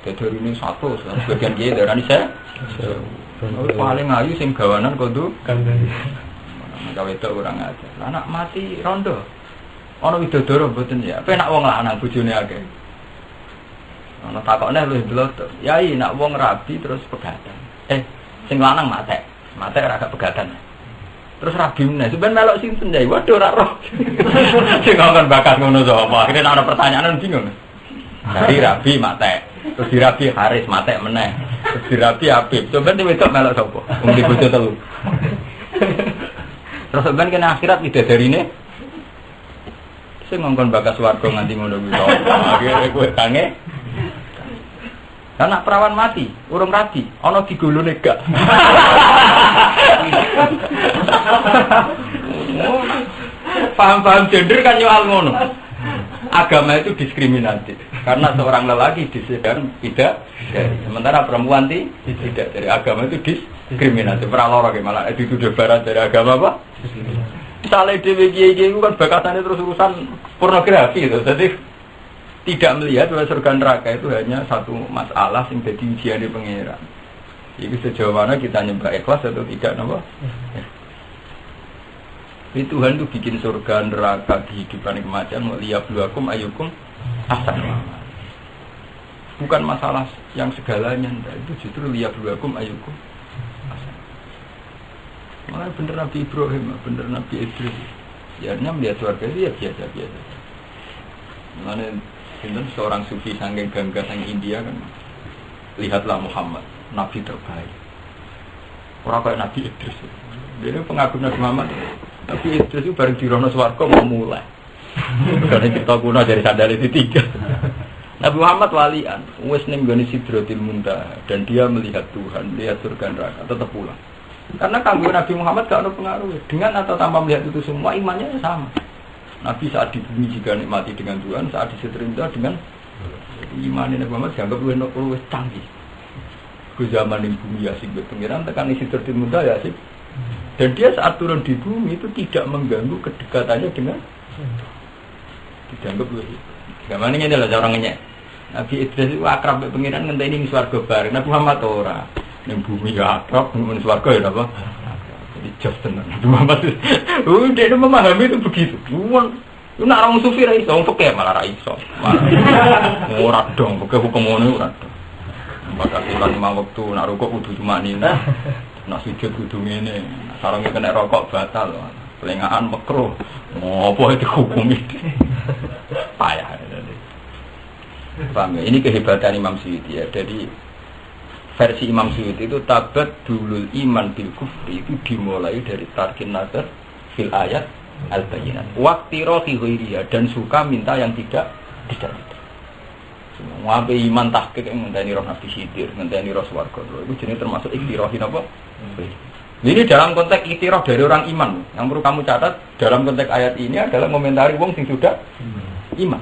Dadari ini satu, sebagian dia darani saya. Paling ayu sing gawanan kudu
Kandani.
gawe itu orang aja. Anak mati rondo. Ana widodoro mboten ya. Penak wong lanang bojone akeh. Ana takokne lho blotos. Yai nak wong rabi terus pegatan. Sing lanang matek. Matek ora gak pegatan. Terus rabi meneh. Sampeyan melok sinten yai? Waduh ora roh. Sing ngomong bakat ngono sapa? Akhire ana pertanyaan bingung. Dari rabi matek. Terus dirabi Haris matek meneh. Terus dirabi Habib. Sampeyan wedok melok sapa? Wong di bojo telu. Terus sampeyan kena akhirat widadarine sing ngongkon bakas swarga nganti ngono kuwi. Akhire kowe tange. Anak perawan mati, urung rabi, ana digolone gak. Paham-paham gender kan nyoal ngono. Agama itu diskriminatif karena seorang lelaki disediakan tidak dari, sementara perempuan tidak dari. Agama itu diskriminatif. Ora lara ge malah dituduh barat dari agama apa? Misalnya dhewe kiai-kiai itu kan bakatane terus urusan pornografi itu. Jadi tidak melihat bahwa surga neraka itu hanya satu masalah yang jadi ujian di pangeran. Jadi sejauh mana kita nyembah ikhlas atau tidak, napa? Jadi Tuhan itu bikin surga neraka kehidupan kematian, liyabluwakum ayyukum ahsanu amala. Bukan masalah yang segalanya, itu justru liyabluwakum ayyukum ahsanu. Malah bener Nabi Ibrahim, bener Nabi Idris. Ya hanya melihat surga itu ya biasa-biasa. Malah seorang sufi saking gangga sang India kan, lihatlah Muhammad, Nabi terbaik. Orang kayak Nabi Idris. Dia pengagum Nabi Muhammad. Tapi Idris itu bareng di rono swarga mau mulai. Karena kita kuno dari sandal itu 3. Nabi Muhammad walian, wes ning gone Sidratil Muntaha dan dia melihat Tuhan, lihat surga neraka, tetap pulang. Karena kanggo Nabi Muhammad gak ada pengaruh. Dengan atau tanpa melihat itu semua imannya sama. Nabi saat di bumi jika nikmati dengan Tuhan, saat di Sidratil dengan iman Nabi Muhammad dianggap luwih canggih. Ke zaman yang bumi asik berpengiran, tekan di Sidratil Muntaha ya asik. Dan dia saat turun di bumi itu tidak mengganggu kedekatannya dengan dianggap luwih. Zaman ini adalah orangnya. Nabi Idris itu akrab berpengiran ngenteni ning swarga bareng. Nabi Muhammad ora. Ning bumi ya akrab, ning swarga ya apa? Just tenan. Muhammad dia memahami itu begitu. Lu nak orang sufi ra iso, wong fikih malah ra iso. Ora dong, fikih hukum ngono ora dong. Bakal ulang 5 waktu nak rukuk kudu cuma nina. Nak sujud kudu ngene. Sarenge kena rokok batal. Pelengahan makruh. Ngopo itu hukum itu? Payah. Paham ya? Ini kehebatan Imam Suyuti ya. Jadi versi Imam Suyuti itu tabat dulul iman bil kufri itu dimulai dari tarkin nazar fil ayat al-bayyinat waqti rohi ghairiya dan suka minta yang tidak. Ngapain iman tahqiq yang ngenteni roh Nabi Khidir, ngenteni roh swarga itu jenis termasuk ikhtirohi apa? Ini dalam konteks ikhtiroh dari orang iman. Yang perlu kamu catat dalam konteks ayat ini adalah komentari wong sing sudah iman.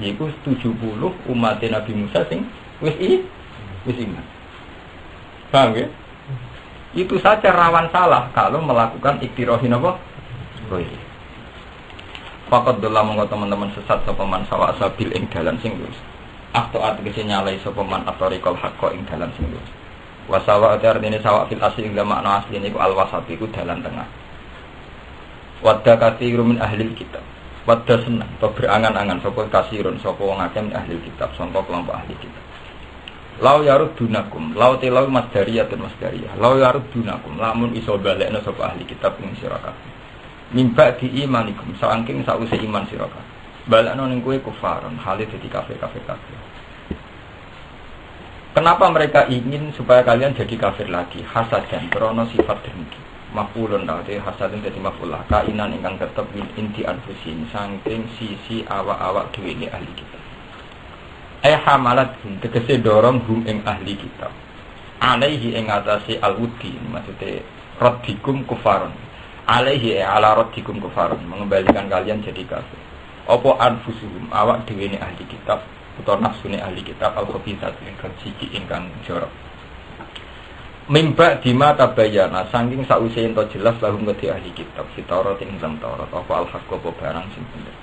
Yaitu 70 umat Nabi Musa sing wis iman. Paham ya? Itu saja rawan salah kalau melakukan iktirohin apa? Fakat dalam mengatakan teman-teman sesat sopaman sawa asabil ing dalan sing lurus. Akto artisi nyalai sopaman atorikol hakko ing dalan sing lurus. Wasawa artinya sawa fil asli ing makna asli ini ku alwasati ku dalan tengah. Wadda katsirun min ahli kitab. Wadda senang atau berangan-angan sopa kasirun sopa wong akeh min ahli kitab, sopa kelompok ahli kitab. Lau yarud dunakum, lau telau masdariyah dan masdariyah. Lau yarud dunakum, lamun iso balekna sapa ahli kitab ing sira kabeh. Mimba di imanikum, saking sause iman sira kabeh. Balekna ning kowe kufaron, hale dadi kafir. Kenapa mereka ingin supaya kalian jadi kafir lagi? Hasad dan krono sifat dengki. Mafulun dadi hasad dadi mafulah. Kainan ingkang tetep inti anfusin saking sisi awak-awak dhewe ahli kitab. Hamalat tegese dorong hum ing ahli kitab alaihi ing atase alwudi maksudnya raddikum kufaron alaihi ala raddikum kufaron mengembalikan kalian jadi kafir apa anfusuhum awak dhewe ne ahli kitab utawa nafsune ahli kitab al-khabithat ingkang siji ingkang jorok mimba dima tabayyana saking sause ento jelas lahum kedhi ahli kitab fitarat ing dalam Taurat apa al-haqq apa barang sing bener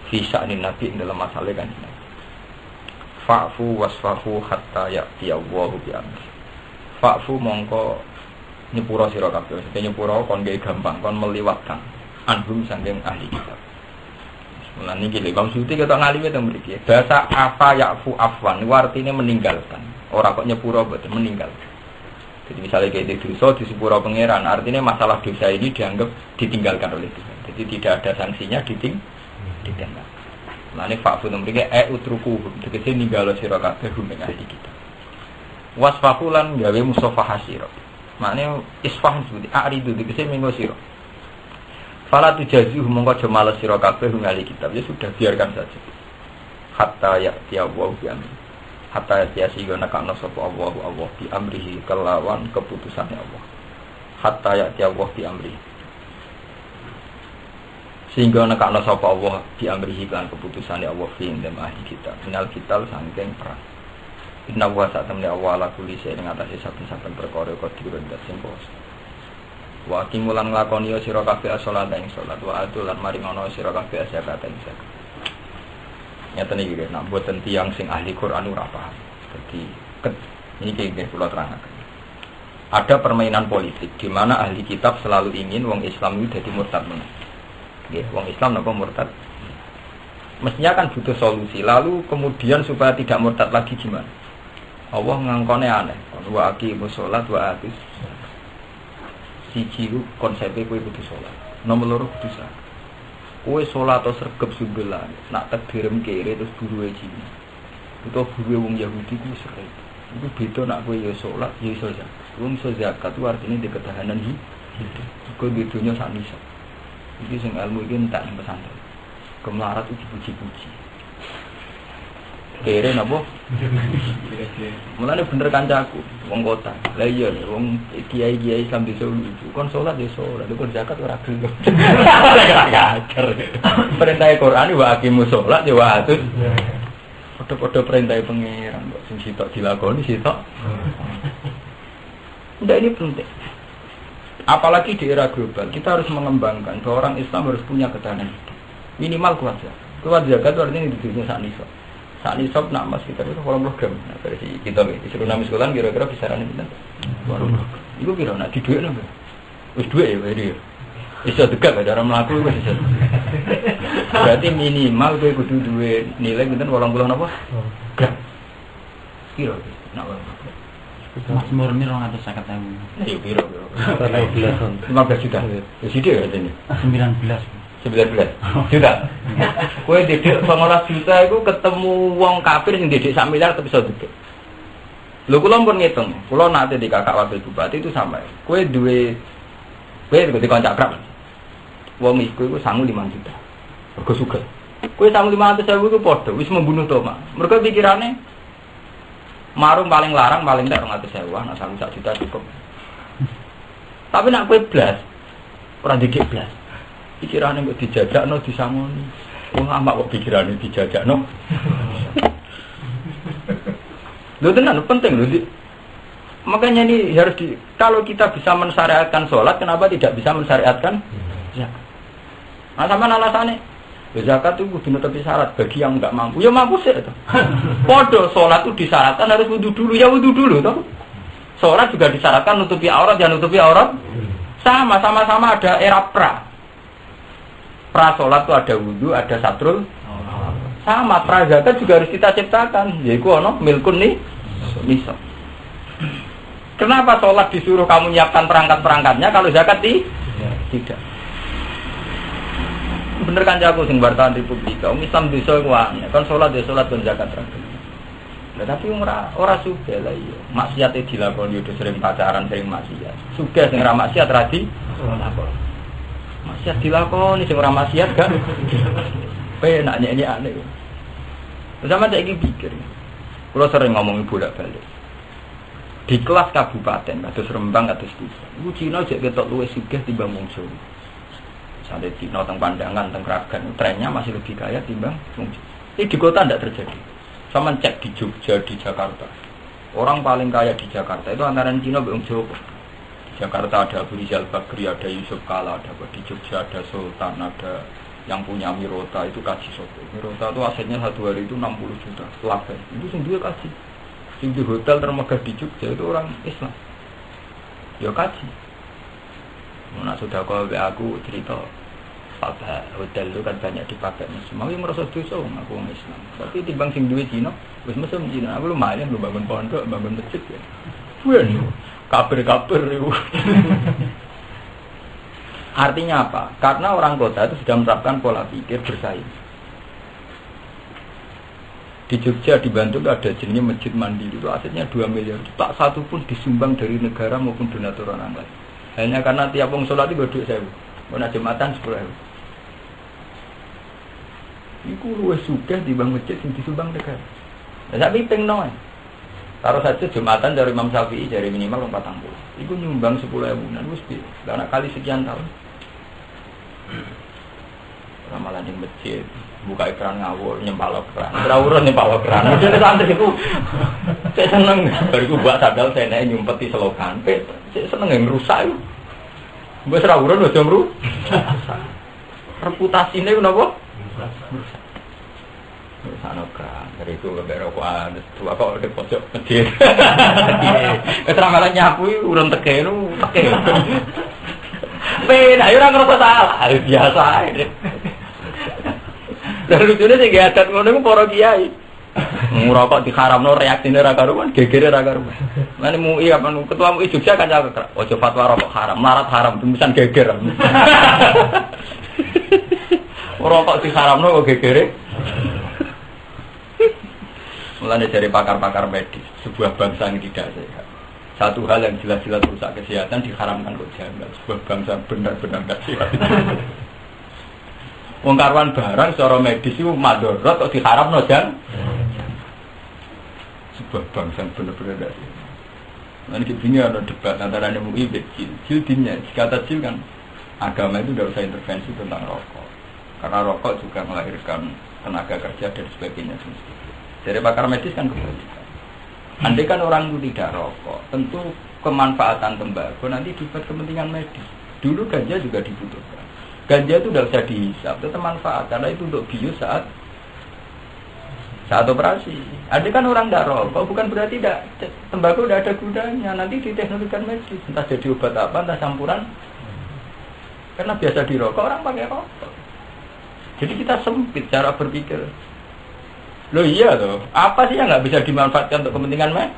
fi sya'nin nabi ing dalam masalah kan Fa'fu wasfahu hatta ya'ti Allahu bi amri. Fa'fu mongko nyepuro sira kabeh. Nyepuro kon gawe gampang, kon meliwatkan anhum saking ahli kitab. Mulane iki Imam Suyuti ketok ngalime teng mriki. Bahasa afa ya'fu afwan niku artine meninggalkan. Ora kok nyepuro boten meninggalkan. Jadi misalnya kayak dosa di sepuro pangeran, artinya masalah dosa ini dianggap ditinggalkan oleh Tuhan. Jadi tidak ada sanksinya ditinggalkan. Mulane fa'fu mriki utruku tegese ninggalo sira kabeh hum ing ahli kitab. Wasfahulan gawe musafahah sira. Maknane isfah seperti aridu tegese minggo sira. Fala tujazihu mongko aja males sira kabeh ngali kitab ya sudah biarkan saja. Hatta ya Allah bi amri. Hatta ya sehingga nakana sapa Allah bi amrihi kelawan keputusannya Allah. Hatta ya Allah bi amri. Sehingga nakana sapa Allah bi amrihi kan keputusannya Allah fi indam ahli kitab. Minal kitab sangking perang. Inna wa sa'tamni awala kulli shay'in ing atase saben-saben perkara qadirun dat sing kuwasa. Wa kimulan nglakoni sira kabeh salat ing salat wa atul lan maringono sira kabeh zakat ing zakat. Nyata niki nek mboten tiyang sing ahli Quran ora paham. Dadi niki nggih kula terangaken. Ada permainan politik di mana ahli kitab selalu ingin wong Islam itu jadi murtad meneh. Nggih, wong Islam napa murtad? Mestinya kan butuh solusi. Lalu kemudian supaya tidak murtad lagi gimana? Allah ngangkone aneh. Wa aqimus shalat wa atus. Siji ku konsepe kowe kudu salat. Nomor loro kudu zakat. Kowe salat atau sregep sumbelan, nak tekdirem kere terus buruwe Cina. Utawa buruwe wong Yahudi ku sregep. Iku beda nak kowe ya salat, ya iso zakat. Wong iso zakat ku artine di ketahanan hidup. Kowe bedonya sak nisa. Iki sing ilmu iki entek ning pesantren. Kemlarat itu dipuji-puji. Kere napa? Mulane bener kancaku, wong kota. Lah iya wong kiai-kiai Islam desa lucu. Kon salat ya salat, kon zakat ora gelem. Ngajar. Perintah Quran wa aqimus salat ya wa atus. Padha-padha perintah pangeran kok sing sitok dilakoni sitok. Ndak ini penting. Apalagi di era global, kita harus mengembangkan bahwa orang Islam harus punya ketahanan hidup. Minimal kuat zakat. Kuat zakat itu artinya ditujunya sak nisab. Sak nisab nak mas kita itu kalau program. Nah, dari kita disuruh nami sekolah kira-kira kisarannya kita. Itu kira nak di duit napa? Wis duit ya iki. Bisa tegak ada orang mlaku wis iso. Berarti minimal kowe kudu duwe nilai pinten 80 napa? Gram. Kira nak
Mas murni 250.000.
Iya piro. 15 juta. Ya sithik ya ini. 19 juta. Kowe didik 19 juta iku ketemu wong kafir sing didik 1 miliar tapi iso didik. Lho kula pun ngitung. Kula nate di kakak wakil bupati itu sampai. Kowe duwe dikoncak akrab. Wong iku sangu 5 juta. Mergo sugih. Kowe sangu 500.000 iku padha wis membunuh to, Mak. Mergo pikirane marung paling larang paling tak 200.000, nah 1 juta cukup. Tapi nak kowe blas ora didik blas. Pikirane kok dijajakno disangoni. Wong amak kok pikirane dijajakno. Lho tenan penting lho. Makanya ini harus kalau kita bisa mensyariatkan sholat, kenapa tidak bisa mensyariatkan zakat? Nah sama alasannya zakat itu kudu netepi syarat bagi yang enggak mampu. Ya mampu sih itu. Podo sholat itu disyaratkan harus wudu dulu, ya wudu dulu toh. Sholat juga disyaratkan nutupi aurat, jangan nutupi aurat. Sama-sama ada era pra sholat itu ada wudu, ada satrul. Sama pra zakat juga harus kita ciptakan. Yaitu ono milkun nih nisab. Kenapa sholat disuruh kamu nyiapkan perangkat-perangkatnya kalau zakat tidak? Bener kan jago sing wartawan Republika. Islam bisa kuane. Kan sholat ya sholat dan zakat terakhir. Nah, tapi ora sugih lah iya. Maksiat dilakoni udah sering pacaran, sering maksiat. Sugih sing ora maksiat radi lakoni. Maksiat dilakoni sing ora maksiat gak. Penak nyek-nyekane. Sama tak iki pikir. Kulo sering ngomong bolak-balik. Di kelas kabupaten, kados Rembang, kados Desa. Iku Cina jek ketok luwih sugih timbang wong Jawa. Sampai Cina teng Pandangan, teng Kragan, trennya masih lebih kaya timbang wong Jawa. Ini di kota tidak terjadi. Sama cek di Jogja, di Jakarta. Orang paling kaya di Jakarta itu antara Cina dan wong Jawa. Di Jakarta ada Abu Rizal Bakri, ada Yusuf Kala, ada di Jogja ada Sultan, ada yang punya Mirota itu kaji soto. Mirota itu asetnya satu hari itu 60 juta. Laben. Itu sendiri kaji. Di hotel termegah di Jogja itu orang Islam. Ya kaji. Nak sudah kau aku cerita Pak hotel itu kan banyak dipakai Muslim. Aku merasa dosa aku orang Islam. Tapi timbang sing duwe Cina, wis Muslim Cina. Aku lumayan lu bangun pondok, bangun masjid ya. Wen, kabar-kabar itu. Artinya apa? Karena orang kota itu sudah menerapkan pola pikir bersaing. Di Jogja di Bantul ada jenisnya masjid mandiri itu asetnya 2 miliar. Tak satu pun disumbang dari negara maupun donatur orang lain. Hanya karena tiap orang sholat itu duit 1.000. Mau Jumatan 10.000. Iku luwih sugih dibanding masjid yang disumbang negara. Tapi pengno. Taruh saja Jumatan dari Imam Syafi'i dari minimal 40. Iku nyumbang 10.000 nan wis piye. Karena kali sekian tahun. Ramalan di masjid, buka keran ngawur, nyempal keran. Ora-ora nyempal keran. Dene santri iku saya seneng. Bariku buat sadal saya nek nyumpeti selokan. Saya seneng ngrusak iku. Wis ora-ora aja ngrusak. Reputasine napa? Sana keran, dari itu lebih rokokan, tua kok di pojok masjid. Ramalan nyapu urun teke nu teke. Beda, orang ngerasa salah, biasa. Dan lucunya sih gak adat ngono para kiai. Ngerokok diharamno reaksine ra karuan, gegere ra karuan. Mane MUI apa ketua MUI Jogja kan jaga. Ojo fatwa rokok haram, larat haram, tulisan geger. Rokok diharamno kok gegere. Mulane dari pakar-pakar medis, sebuah bangsa yang tidak sehat. Satu hal yang jelas-jelas rusak kesehatan diharamkan kok jangan. Sebuah bangsa benar-benar tidak sehat. Wong karuan barang secara medis itu madharat kok diharamno jan. Sebuah bangsa benar-benar tidak sehat. Nanti begini ada debat antara MUI dan Jil dinnya. Kata Jil kan agama itu tidak usah intervensi tentang rokok. Karena rokok juga melahirkan tenaga kerja dan sebagainya. Dari pakar medis kan kebalikan. Andai kan orang itu tidak rokok, tentu kemanfaatan tembakau nanti dibuat kepentingan medis. Dulu ganja juga dibutuhkan. Ganja itu tidak usah dihisap, itu manfaat karena itu untuk bius saat operasi. Andai kan orang tidak rokok, bukan berarti tidak tembakau tidak ada gunanya. Nanti diteknologikan medis, entah jadi obat apa, entah campuran. Karena biasa dirokok orang pakai rokok. Jadi kita sempit cara berpikir. Loh iya loh, apa sih yang nggak bisa dimanfaatkan untuk kepentingan medis?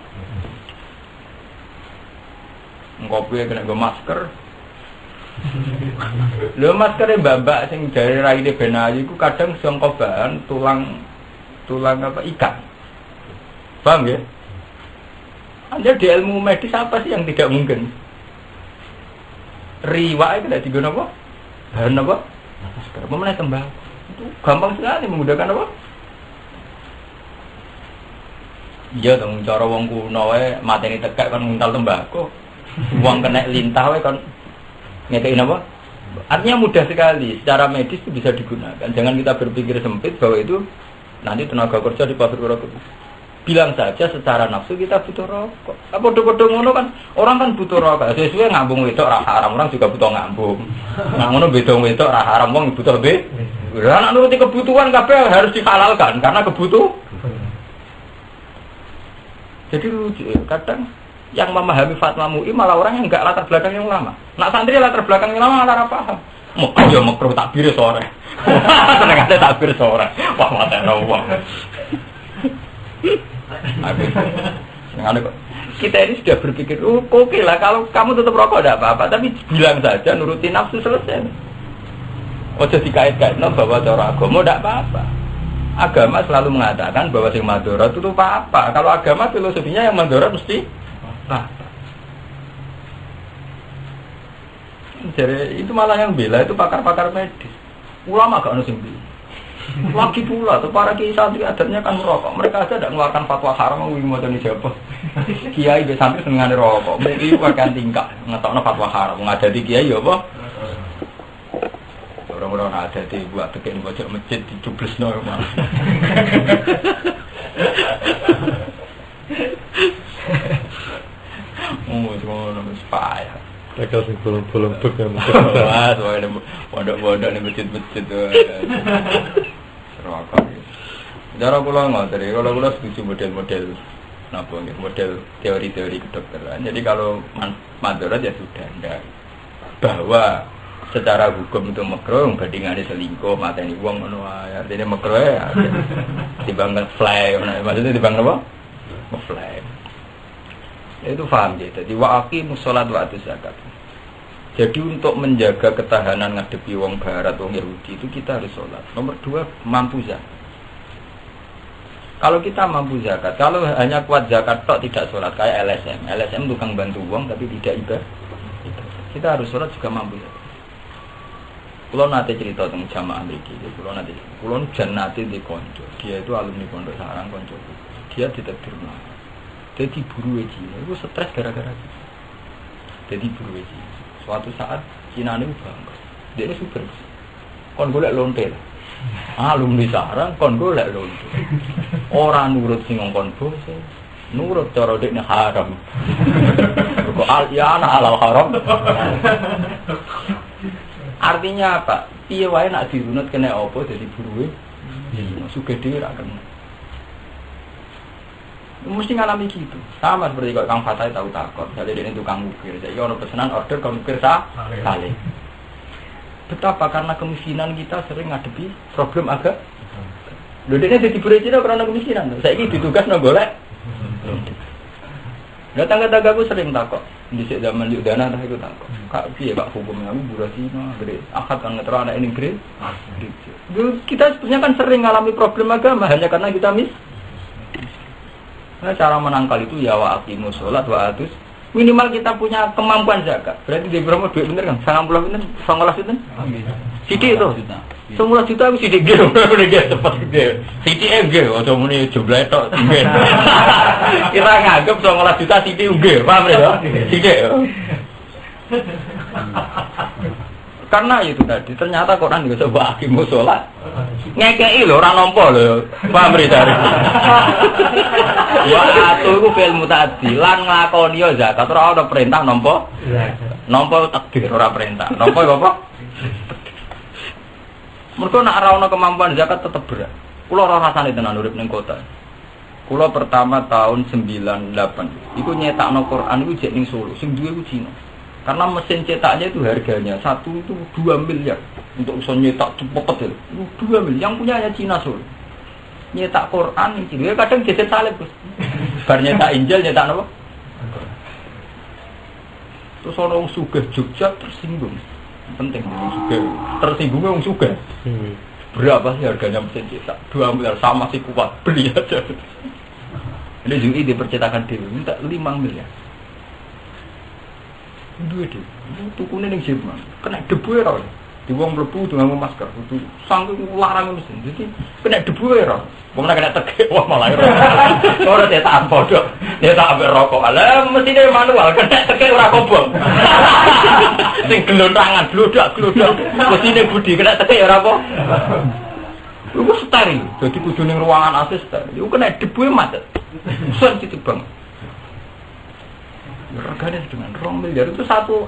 Ngopi kena gue masker. Loh maskernya mbak-mbak sing dari raine benayu itu kadang sangka bahan tulang apa ikan. Paham ya? Anda di ilmu medis apa sih yang tidak mungkin? Riwak itu tidak digunakan apa? Bahan apa? Masker. Pemenang tembakau. Itu gampang sekali menggunakan apa? Iya dong, cara wong kuno wae mateni tekak kan nguntal tembakau. Wong kena lintah wae kan ngekeki napa? Artinya mudah sekali, secara medis itu bisa digunakan. Jangan kita berpikir sempit bahwa itu nanti tenaga kerja di pabrik rokok. Bilang saja secara nafsu kita butuh rokok. Apa bodoh-bodoh ngono kan? Orang kan butuh rokok. Sesuai ngambung wedok ra haram, orang juga butuh ngambung. Nah ngono beda wedok ra haram, wong butuh be. Ora ana nuruti kebutuhan kabeh harus dihalalkan karena kebutuhan. Jadi lucu, kadang yang memahami fatwa MUI malah orang yang enggak latar belakang yang lama. Nak santri latar belakang yang lama malah apa? Mau aja makruh takbir sore. Seneng ate takbir sore. Wah mate ora wong. Kita ini sudah berpikir, oke lah kalau kamu tutup rokok tidak apa-apa, tapi bilang saja nuruti nafsu selesai. Ojo dikait-kait bahwa cara agama tidak apa-apa. Agama selalu mengatakan bahwa yang madharat itu apa? Kalau agama filosofinya yang madharat mesti apa? Jadi itu malah yang bela itu pakar-pakar medis. Ulama gak ono sing bela. Lagi pula tuh para kiai santri adatnya kan merokok. Mereka aja tidak mengeluarkan fatwa haram mau ngomong siapa. Kiai be santri senengane rokok. Mereka pakai tingkah ngetokno fatwa haram. Ngadati kiai ya apa? Orang-orang ada di buat tekan pojok masjid di jublesno malah. Semua nama sepaya.
Mereka sing bolong-bolong bek ya mungkin.
Wah, pondok-pondok di masjid-masjid tuh. Rokok. Cara kula ngoten, kalau kula setuju model-model napa model teori-teori kedokteran. Jadi kalau mandorot ya sudah enggak. bahwa secara hukum itu makruh bandingannya selingkuh mateni wong ngono ae artine makruh ya dibangga fly maksudnya dibangga apa fly itu paham ya jadi wa aqimus shalat wa atuz zakat jadi untuk menjaga ketahanan ngadepi wong barat wong Yahudi itu kita harus sholat nomor 2 mampu zakat kalau kita mampu zakat kalau hanya kuat zakat tok tidak sholat kayak LSM tukang bantu wong tapi tidak ibadah kita harus sholat juga mampu zakat. Kulo nate cerita tentang jamaah mriki. Kulo nate di konco. Dia itu alumni pondok sarang konco. Dia ditakdirno. Jadi buru Cina. Itu stres gara-gara itu. Jadi buru Cina. Suatu saat Cina ini bangga. Dia ini super. Kon golek lonte. Alumni sarang kon golek lonte. Ora nurut sing ngongkon bose. Nurut cara dekne haram. Kok al-yana halal haram. Artinya apa? Piye wae nak dirunut kena apa dadi buruwe. Sugih dhewe ra kena. Mesti ngalami gitu. Sama seperti kok Kang Fatai tahu takut. Jadi dia tukang ukir. Jadi ono pesanan order kang ukir saleh. Betapa karena kemiskinan kita sering ngadepi problem agak. Lho dene dadi buruwe Cina karena kemiskinan. Saiki ditugas nang golek. Lah tangga-tanggaku sering takut. Di zaman Yudana dah itu takut. Kak piye Pak hukumnya kamu buruh Cina gede. Akad kan ngetero anak ini gede. Kita sebenarnya kan sering mengalami problem agama hanya karena kita Nah, cara menangkal itu ya wa aqimus shalat wa atuz. Minimal kita punya kemampuan zakat. Berarti di berapa duit bener kan? 90 bener, 19 bener. Sithik itu. 19 juta wis sithik ge, udah tepat ge. Sithik ge, ojo muni jumlah tok. Kira nganggep 19 juta sithik ge, paham ya? Sithik. Karena itu tadi ternyata Quran juga coba aqimus shalat. Ngekei lho ora nampa lho. Paham ya? Wa atu iku fil muta'addi lan nglakoni ya zakat ora ana perintah nampa. Nampa takdir ora perintah. Nampa apa? Mergo nek ora ana kemampuan zakat tetep berat. Kula ora rasane tenan urip ning kota. Kula pertama tahun 98 iku nyetakno Quran iku jek ning Solo, sing duwe ku Cina. Karena mesin cetaknya itu harganya satu itu 2 miliar untuk iso nyetak cepet itu 2 miliar. Yang punya hanya Cina Solo. Nyetak Quran yang Cina kadang geset salib Gus. Bar nyetak Injil nyetak apa? Terus orang sugih Jogja tersinggung. Penting orang sugih. Tersinggungnya orang sugih. Berapa sih harganya mesin cetak? 2 miliar sama si kuat beli aja. Ini juga ide percetakan diri minta 5 miliar. Duit itu, tukune ning Jerman, kena debu ya, di wong mlebu dengan masker, itu saking larang mesin, jadi kena debu ya, kemudian kena tegek, wah malah orang cetak bodoh, cetak ambil rokok, lah mesinnya manual, kena tegek ora kobong, sing gelontangan, gludak, mesinnya budi, kena tegek ora apa, itu steril, jadi kudu ning ruangan AC steril, itu kena debu ya macet, sensitif banget. Reganya dengan 2 miliar itu satu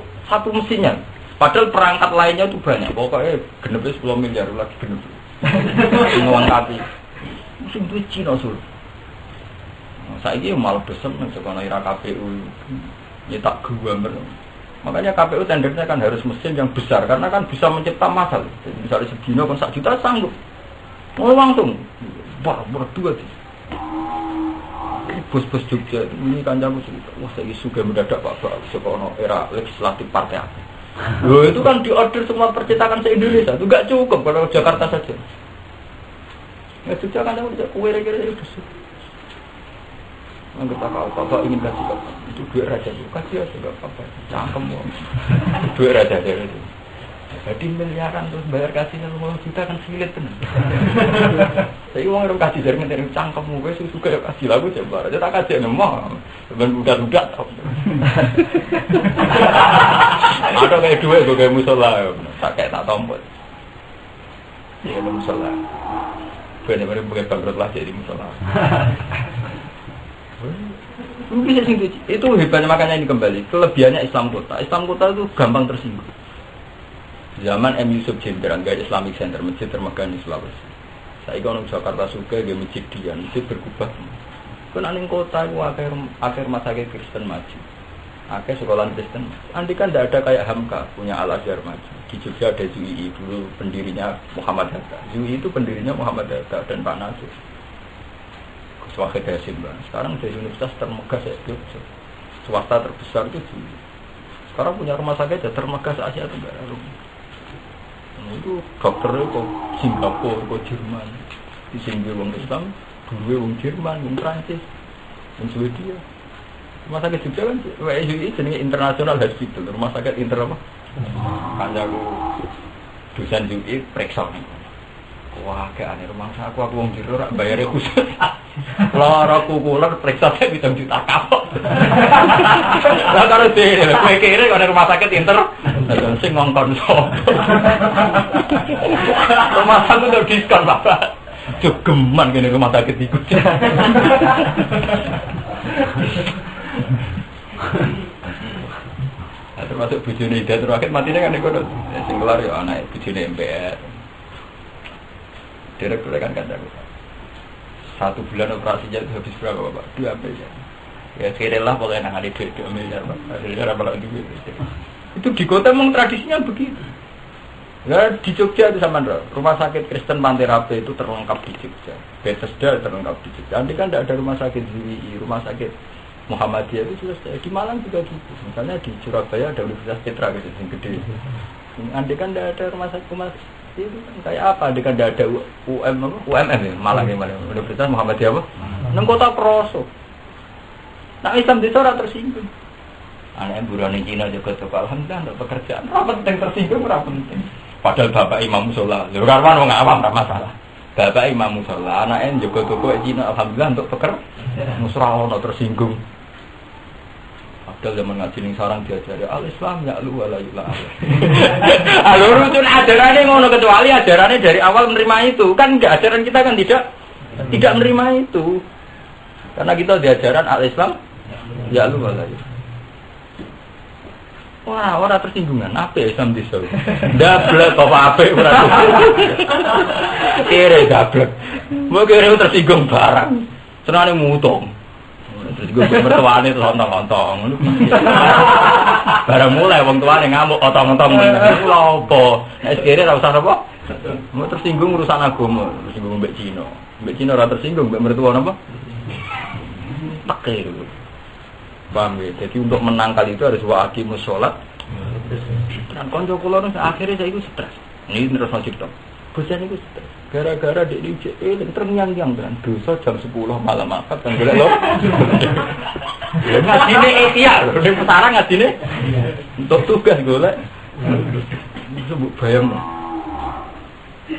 mesinnya. Padahal perangkat lainnya itu banyak. Pokoknya genep 10 miliar lagi genep. Ngawang kaki. Musim itu Cina Sul. Saiki malah besem nang sekono ira KPU. Nyetak gambar. Makanya KPU tendernya kan harus mesin yang besar karena kan bisa mencipta masalah. Jadi misalnya sedina kan 1 juta sanggup. Mau langsung. Berdua sih. Bos-bos Jogja ini kancaku cerita, wah saya suka mendadak Pak sekolah era legislatif partai apa? Loh itu kan diorder semua percetakan se-Indonesia, itu gak cukup kalau Jakarta saja. Ya Jogja kan udah kira-kira itu besar. Anggap apa ingin kasih apa? Itu duit raja itu kasih aja gak apa-apa, cangkem mau. Duit raja itu. Jadi miliaran terus bayar kasihnya 50 juta kan silit kan. Saya uang orang kasih jaringan dari cangkemmu, gue suka ya kasih lagu coba. Aja tak kasih nemah, dan budak-budak. Ada kayak dua, gue kayak musola, tak kayak tak tombol. Iya musola. Benar-benar bukan bangkrut lah jadi musola. Itu hebatnya makanya ini kembali. Kelebihannya Islam kota. Islam kota itu gampang tersinggung. Zaman M. Yusuf Jenderal gaya Islamic Center masjid termegah di Sulawesi. Saya kalau Jakarta suka dia masjid dia, masjid berkubah. Kan aning kota itu akhir masa Kristen maju. Akeh sekolah Kristen. Andi kan tidak ada kayak Hamka punya Al Azhar maju. Di Jogja ada ZUI dulu pendirinya Muhammad Hatta. ZUI itu pendirinya Muhammad Hatta dan Pak Nasir. Gus Wahid Hasim. Sekarang dari universitas termegah se Jogja. Swasta terbesar itu ZUI. Sekarang punya rumah sakit termegah se Asia Tenggara. Itu dokter itu Singapura, ke Jerman. Di sini wong Islam, dulu wong Jerman, wong Prancis, wong Swedia. Rumah sakit Jogja kan, WSUI jenis internasional hospital, rumah sakit inter apa? Kanjaku dosen UI periksa. Wah, kayak aneh rumah sakit aku wong jero rak bayare khusus. Lara kukuler periksa saya 7 juta kapok. Lah karo dhewe, kowe kira kok rumah sakit inter sing ngongkon sapa. Rumah sakit udah diskon, Bapak. Jogeman kene rumah sakit iku. Termasuk bujune Hidayat Rakyat matine kan iku sing kelar ya anak bujune MPR. Direktur kan kancaku. 1 bulan operasinya itu habis berapa Bapak? 2 miliar. Ya kira-kira pokoknya nangani duit 2 miliar Pak. Akhirnya malah duit. Itu di kota memang tradisinya begitu. Nah, di Jogja itu sama rumah sakit Kristen Pantai Rape itu terlengkap di Jogja. Bethesda terlengkap di Jogja. Nanti kan tidak ada rumah sakit ZUI, rumah sakit Muhammadiyah itu sudah di Malang juga gitu. Misalnya di Surabaya ada Universitas Petra gitu yang gede. Nanti kan tidak ada rumah sakit itu kan kayak apa? Nanti kan tidak ada UMM ya, Malang yang mana? Universitas Muhammadiyah apa? Nang kota Peroso. Nah Islam di Sora tersinggung. Anak burane Cina juga tuh alhamdulillah untuk pekerjaan. Apa penting tersinggung? Apa penting? Padahal bapak imam musola, karwan wong awam tak masalah. Bapak imam musola, anaknya juga toko Cina, alhamdulillah untuk pekerjaan. Musra ono tersinggung. Padahal zaman ngaji ning sarang diajari al-Islam ya lu wala yula. Alur itu ajarannya ngono kecuali ajarannya dari awal menerima itu. Kan enggak ajaran kita kan tidak menerima itu. Karena kita diajaran al-Islam ya lu wala yula. Wah, orang tersinggungan, apa Islam di Solo? Dablek, bapak apa orang kira dablek. Mau kira tersinggung barang, senangnya mutong. Tersinggung bertuane lontong-lontong. Barang mulai, wong tuane ngamuk, otong-otong. Lopo, kira rasa apa? Mau tersinggung urusan agama, tersinggung mbak Cina. Mbak Cina orang tersinggung, mbak mertua apa? Pakai dulu. Paham ya? Jadi untuk menangkal itu harus waqimus sholat. Dan konco kula akhirnya saya itu stres. Ini terus cerita. Bosan itu stres. Gara-gara dek DJE terngiang-ngiang dengan dosa jam 10 malam akad kan golek lho. Ngadine ikhya, ning pesara ngadine. Untuk tugas golek. Sebut bayang.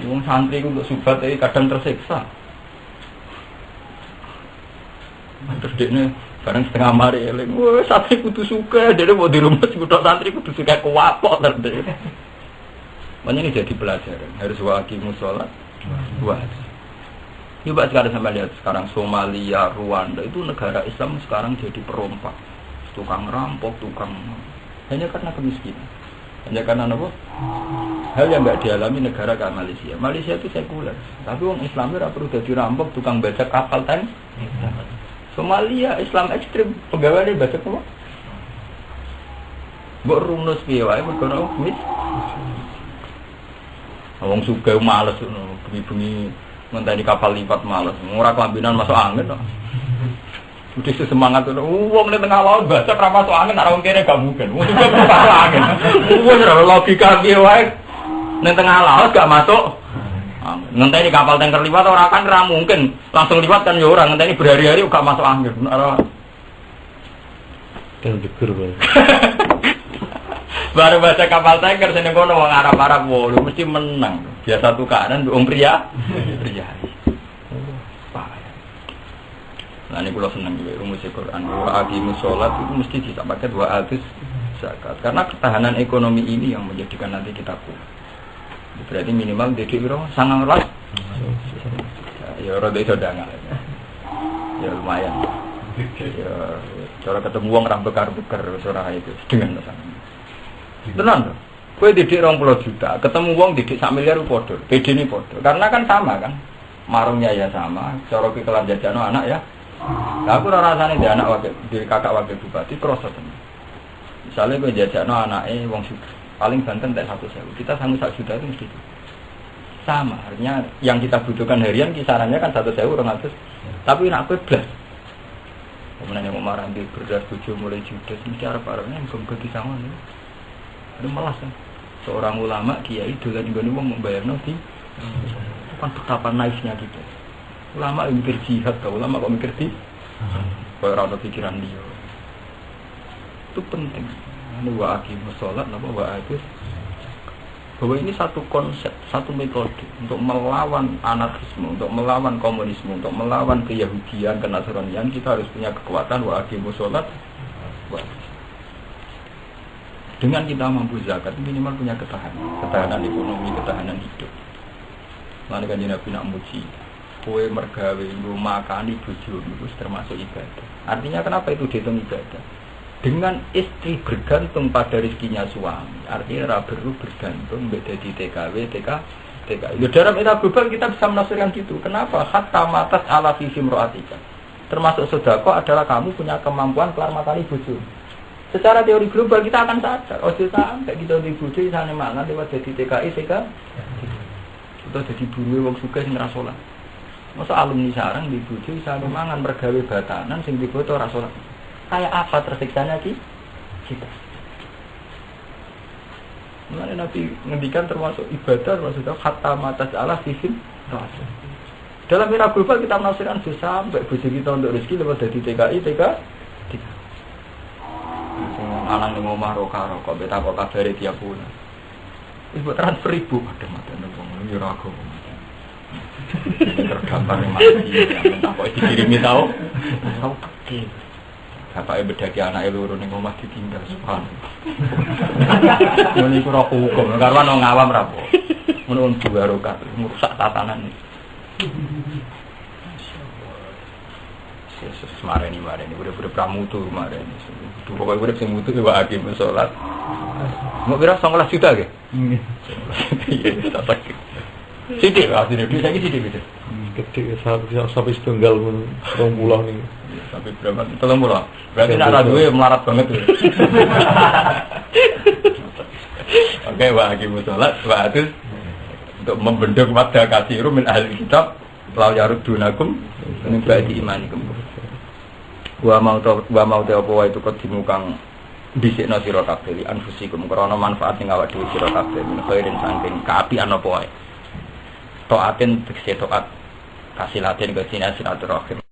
Wong santri ku untuk subat kadang tersiksa. Terus dekne barang setengah mari eling, wah santri kudu suka, dia mau di rumah kudu santri kudu suka kuwapok terde. Makanya ini jadi pelajaran, harus waqimus sholat. Wah. Coba sekarang sampai lihat sekarang Somalia, Rwanda itu negara Islam sekarang jadi perompak, tukang rampok, hanya karena kemiskinan, hanya karena apa? Hal yang nggak dialami negara kayak Malaysia. Malaysia itu sekuler, tapi orang Islamnya perlu jadi rampok, tukang bajak kapal tank. Somalia Islam ekstrim, pegawainya baca apa? Mbok runus piye wae mergo ora wis. Wong sugih males bengi-bengi ngenteni kapal lipat males. Ora kelambinan masuk angin kok. Udah semangat to. Wong ning tengah laut baca ra masuk angin, ora wong kene gak mungkin. Wong sugih masuk angin. Wong ora logika piye wae ning tengah laut gak masuk. Ngenteni kapal tanker liwat ora kan ora mungkin langsung liwat kan ya ora ngenteni berhari-hari gak masuk angin ora
kan jeger bae
baru baca kapal tanker sing kono wong Arab-Arab lho mesti menang biasa tukaran wong pria nah ini kula seneng iki rumus Al-Qur'an wa aqimus shalat itu mesti disampaikan wa atuz zakat karena ketahanan ekonomi ini yang menjadikan nanti kita kuat. Berarti minimal dedek piro 900. Ya rada iso dangal. Ya lumayan. Ya cara ketemu wong ra bekar-bekar wis ora itu dengan sana. Tenan to. Kowe dedek 20 juta, ketemu wong dedek 1 miliar padha, PD-ne padha. Karena kan sama kan. Marungnya ya sama, cara kekelan jajano anak ya. Lah aku ora rasane di anak wakil, di kakak wakil bupati kroso tenan. Misalnya gue jajakno anake wong sugih, paling banten tak 100.000. Kita sanggup 1 juta itu mesti itu. Sama, artinya yang kita butuhkan harian kisarannya kan 100.000 200. Tapi nak kowe blas. Kemudian yang marah di beras bojo mulai judes mesti arep-arepnya muga-muga disangon. Ada malas kan. Seorang ulama kiai dolan nggone wong membayarno di kan betapa naifnya gitu. Ulama mikir jihad, ulama kok mikir di koyo ora ada pikiran dia. Itu penting. Ini wa aqimus shalat napa wa atus. Bahwa ini satu konsep, satu metode untuk melawan anarkisme, untuk melawan komunisme, untuk melawan keyahudian, kenasranian, kita harus punya kekuatan wa aqimus shalat. Dengan kita mampu zakat, minimal punya ketahanan ekonomi, ketahanan hidup. Lalu kan Nabi nak muji, kue mergawe, makan di bojo itu termasuk ibadah. Artinya kenapa itu dihitung ibadah? Dengan istri bergantung pada rezekinya suami, artinya perlu bergantung beda di TKW, TKI. Dalam era global kita bisa menafsirkan gitu. Kenapa? Hatta matas ala fisim roatika. Termasuk sedekah adalah kamu punya kemampuan kelar matani bojo. Secara teori global kita akan sadar. Ojo sampai kita di bojo isane mangan lewat jadi TKI. Kita jadi buruh wong sugih sing ra salat. Masa alumni sarang di bojo isane mangan mergawe batanan sing difoto ra salat. Kayak apa tersiksanya kita? Mulai Nabi ngendikan termasuk ibadah, termasuk hatta matas Allah fisim rasul. Dalam era global kita menafsirkan sampai bojo kita untuk rezeki lewat dari TKI. Anak yang ngomah rokok, beta kok kabare tiap bulan. Ibu transfer ribu, ada mata nembong, ini ragu. Tergambar yang mati, yang minta kok dikirimi tahu kecil. Bapaknya bedaki anaknya loro ning omah ditinggal subhanallah. Ini ku rokok hukum, karena orang ngawam rapo. Menurut juga rokat, merusak tatanan ini. Yesus mareni udah pramutu mareni. Pokoknya udah sing mutu wa akim salat. Mau kira 19 juta ge? Nggih. Iya, tak sakit. Sithik asine iki saiki sithik gitu.
Gede sampai setunggal pun 20 nih.
Sampai berapa? 30. Berarti nak ra duwe melarat banget tuh. Oke, wa aqimus shalat wa atus untuk membendung wadha kasiru min ahli kitab la yarudunakum min ba'di imanikum. Wa mau te apa wae itu kedimu kang dhisikna sira kabeh li anfusikum krana manfaat ning awak dhewe sira kabeh min khairin saking kaapian apa wae. Taatin tegese taat kasilatin ke silaturahim.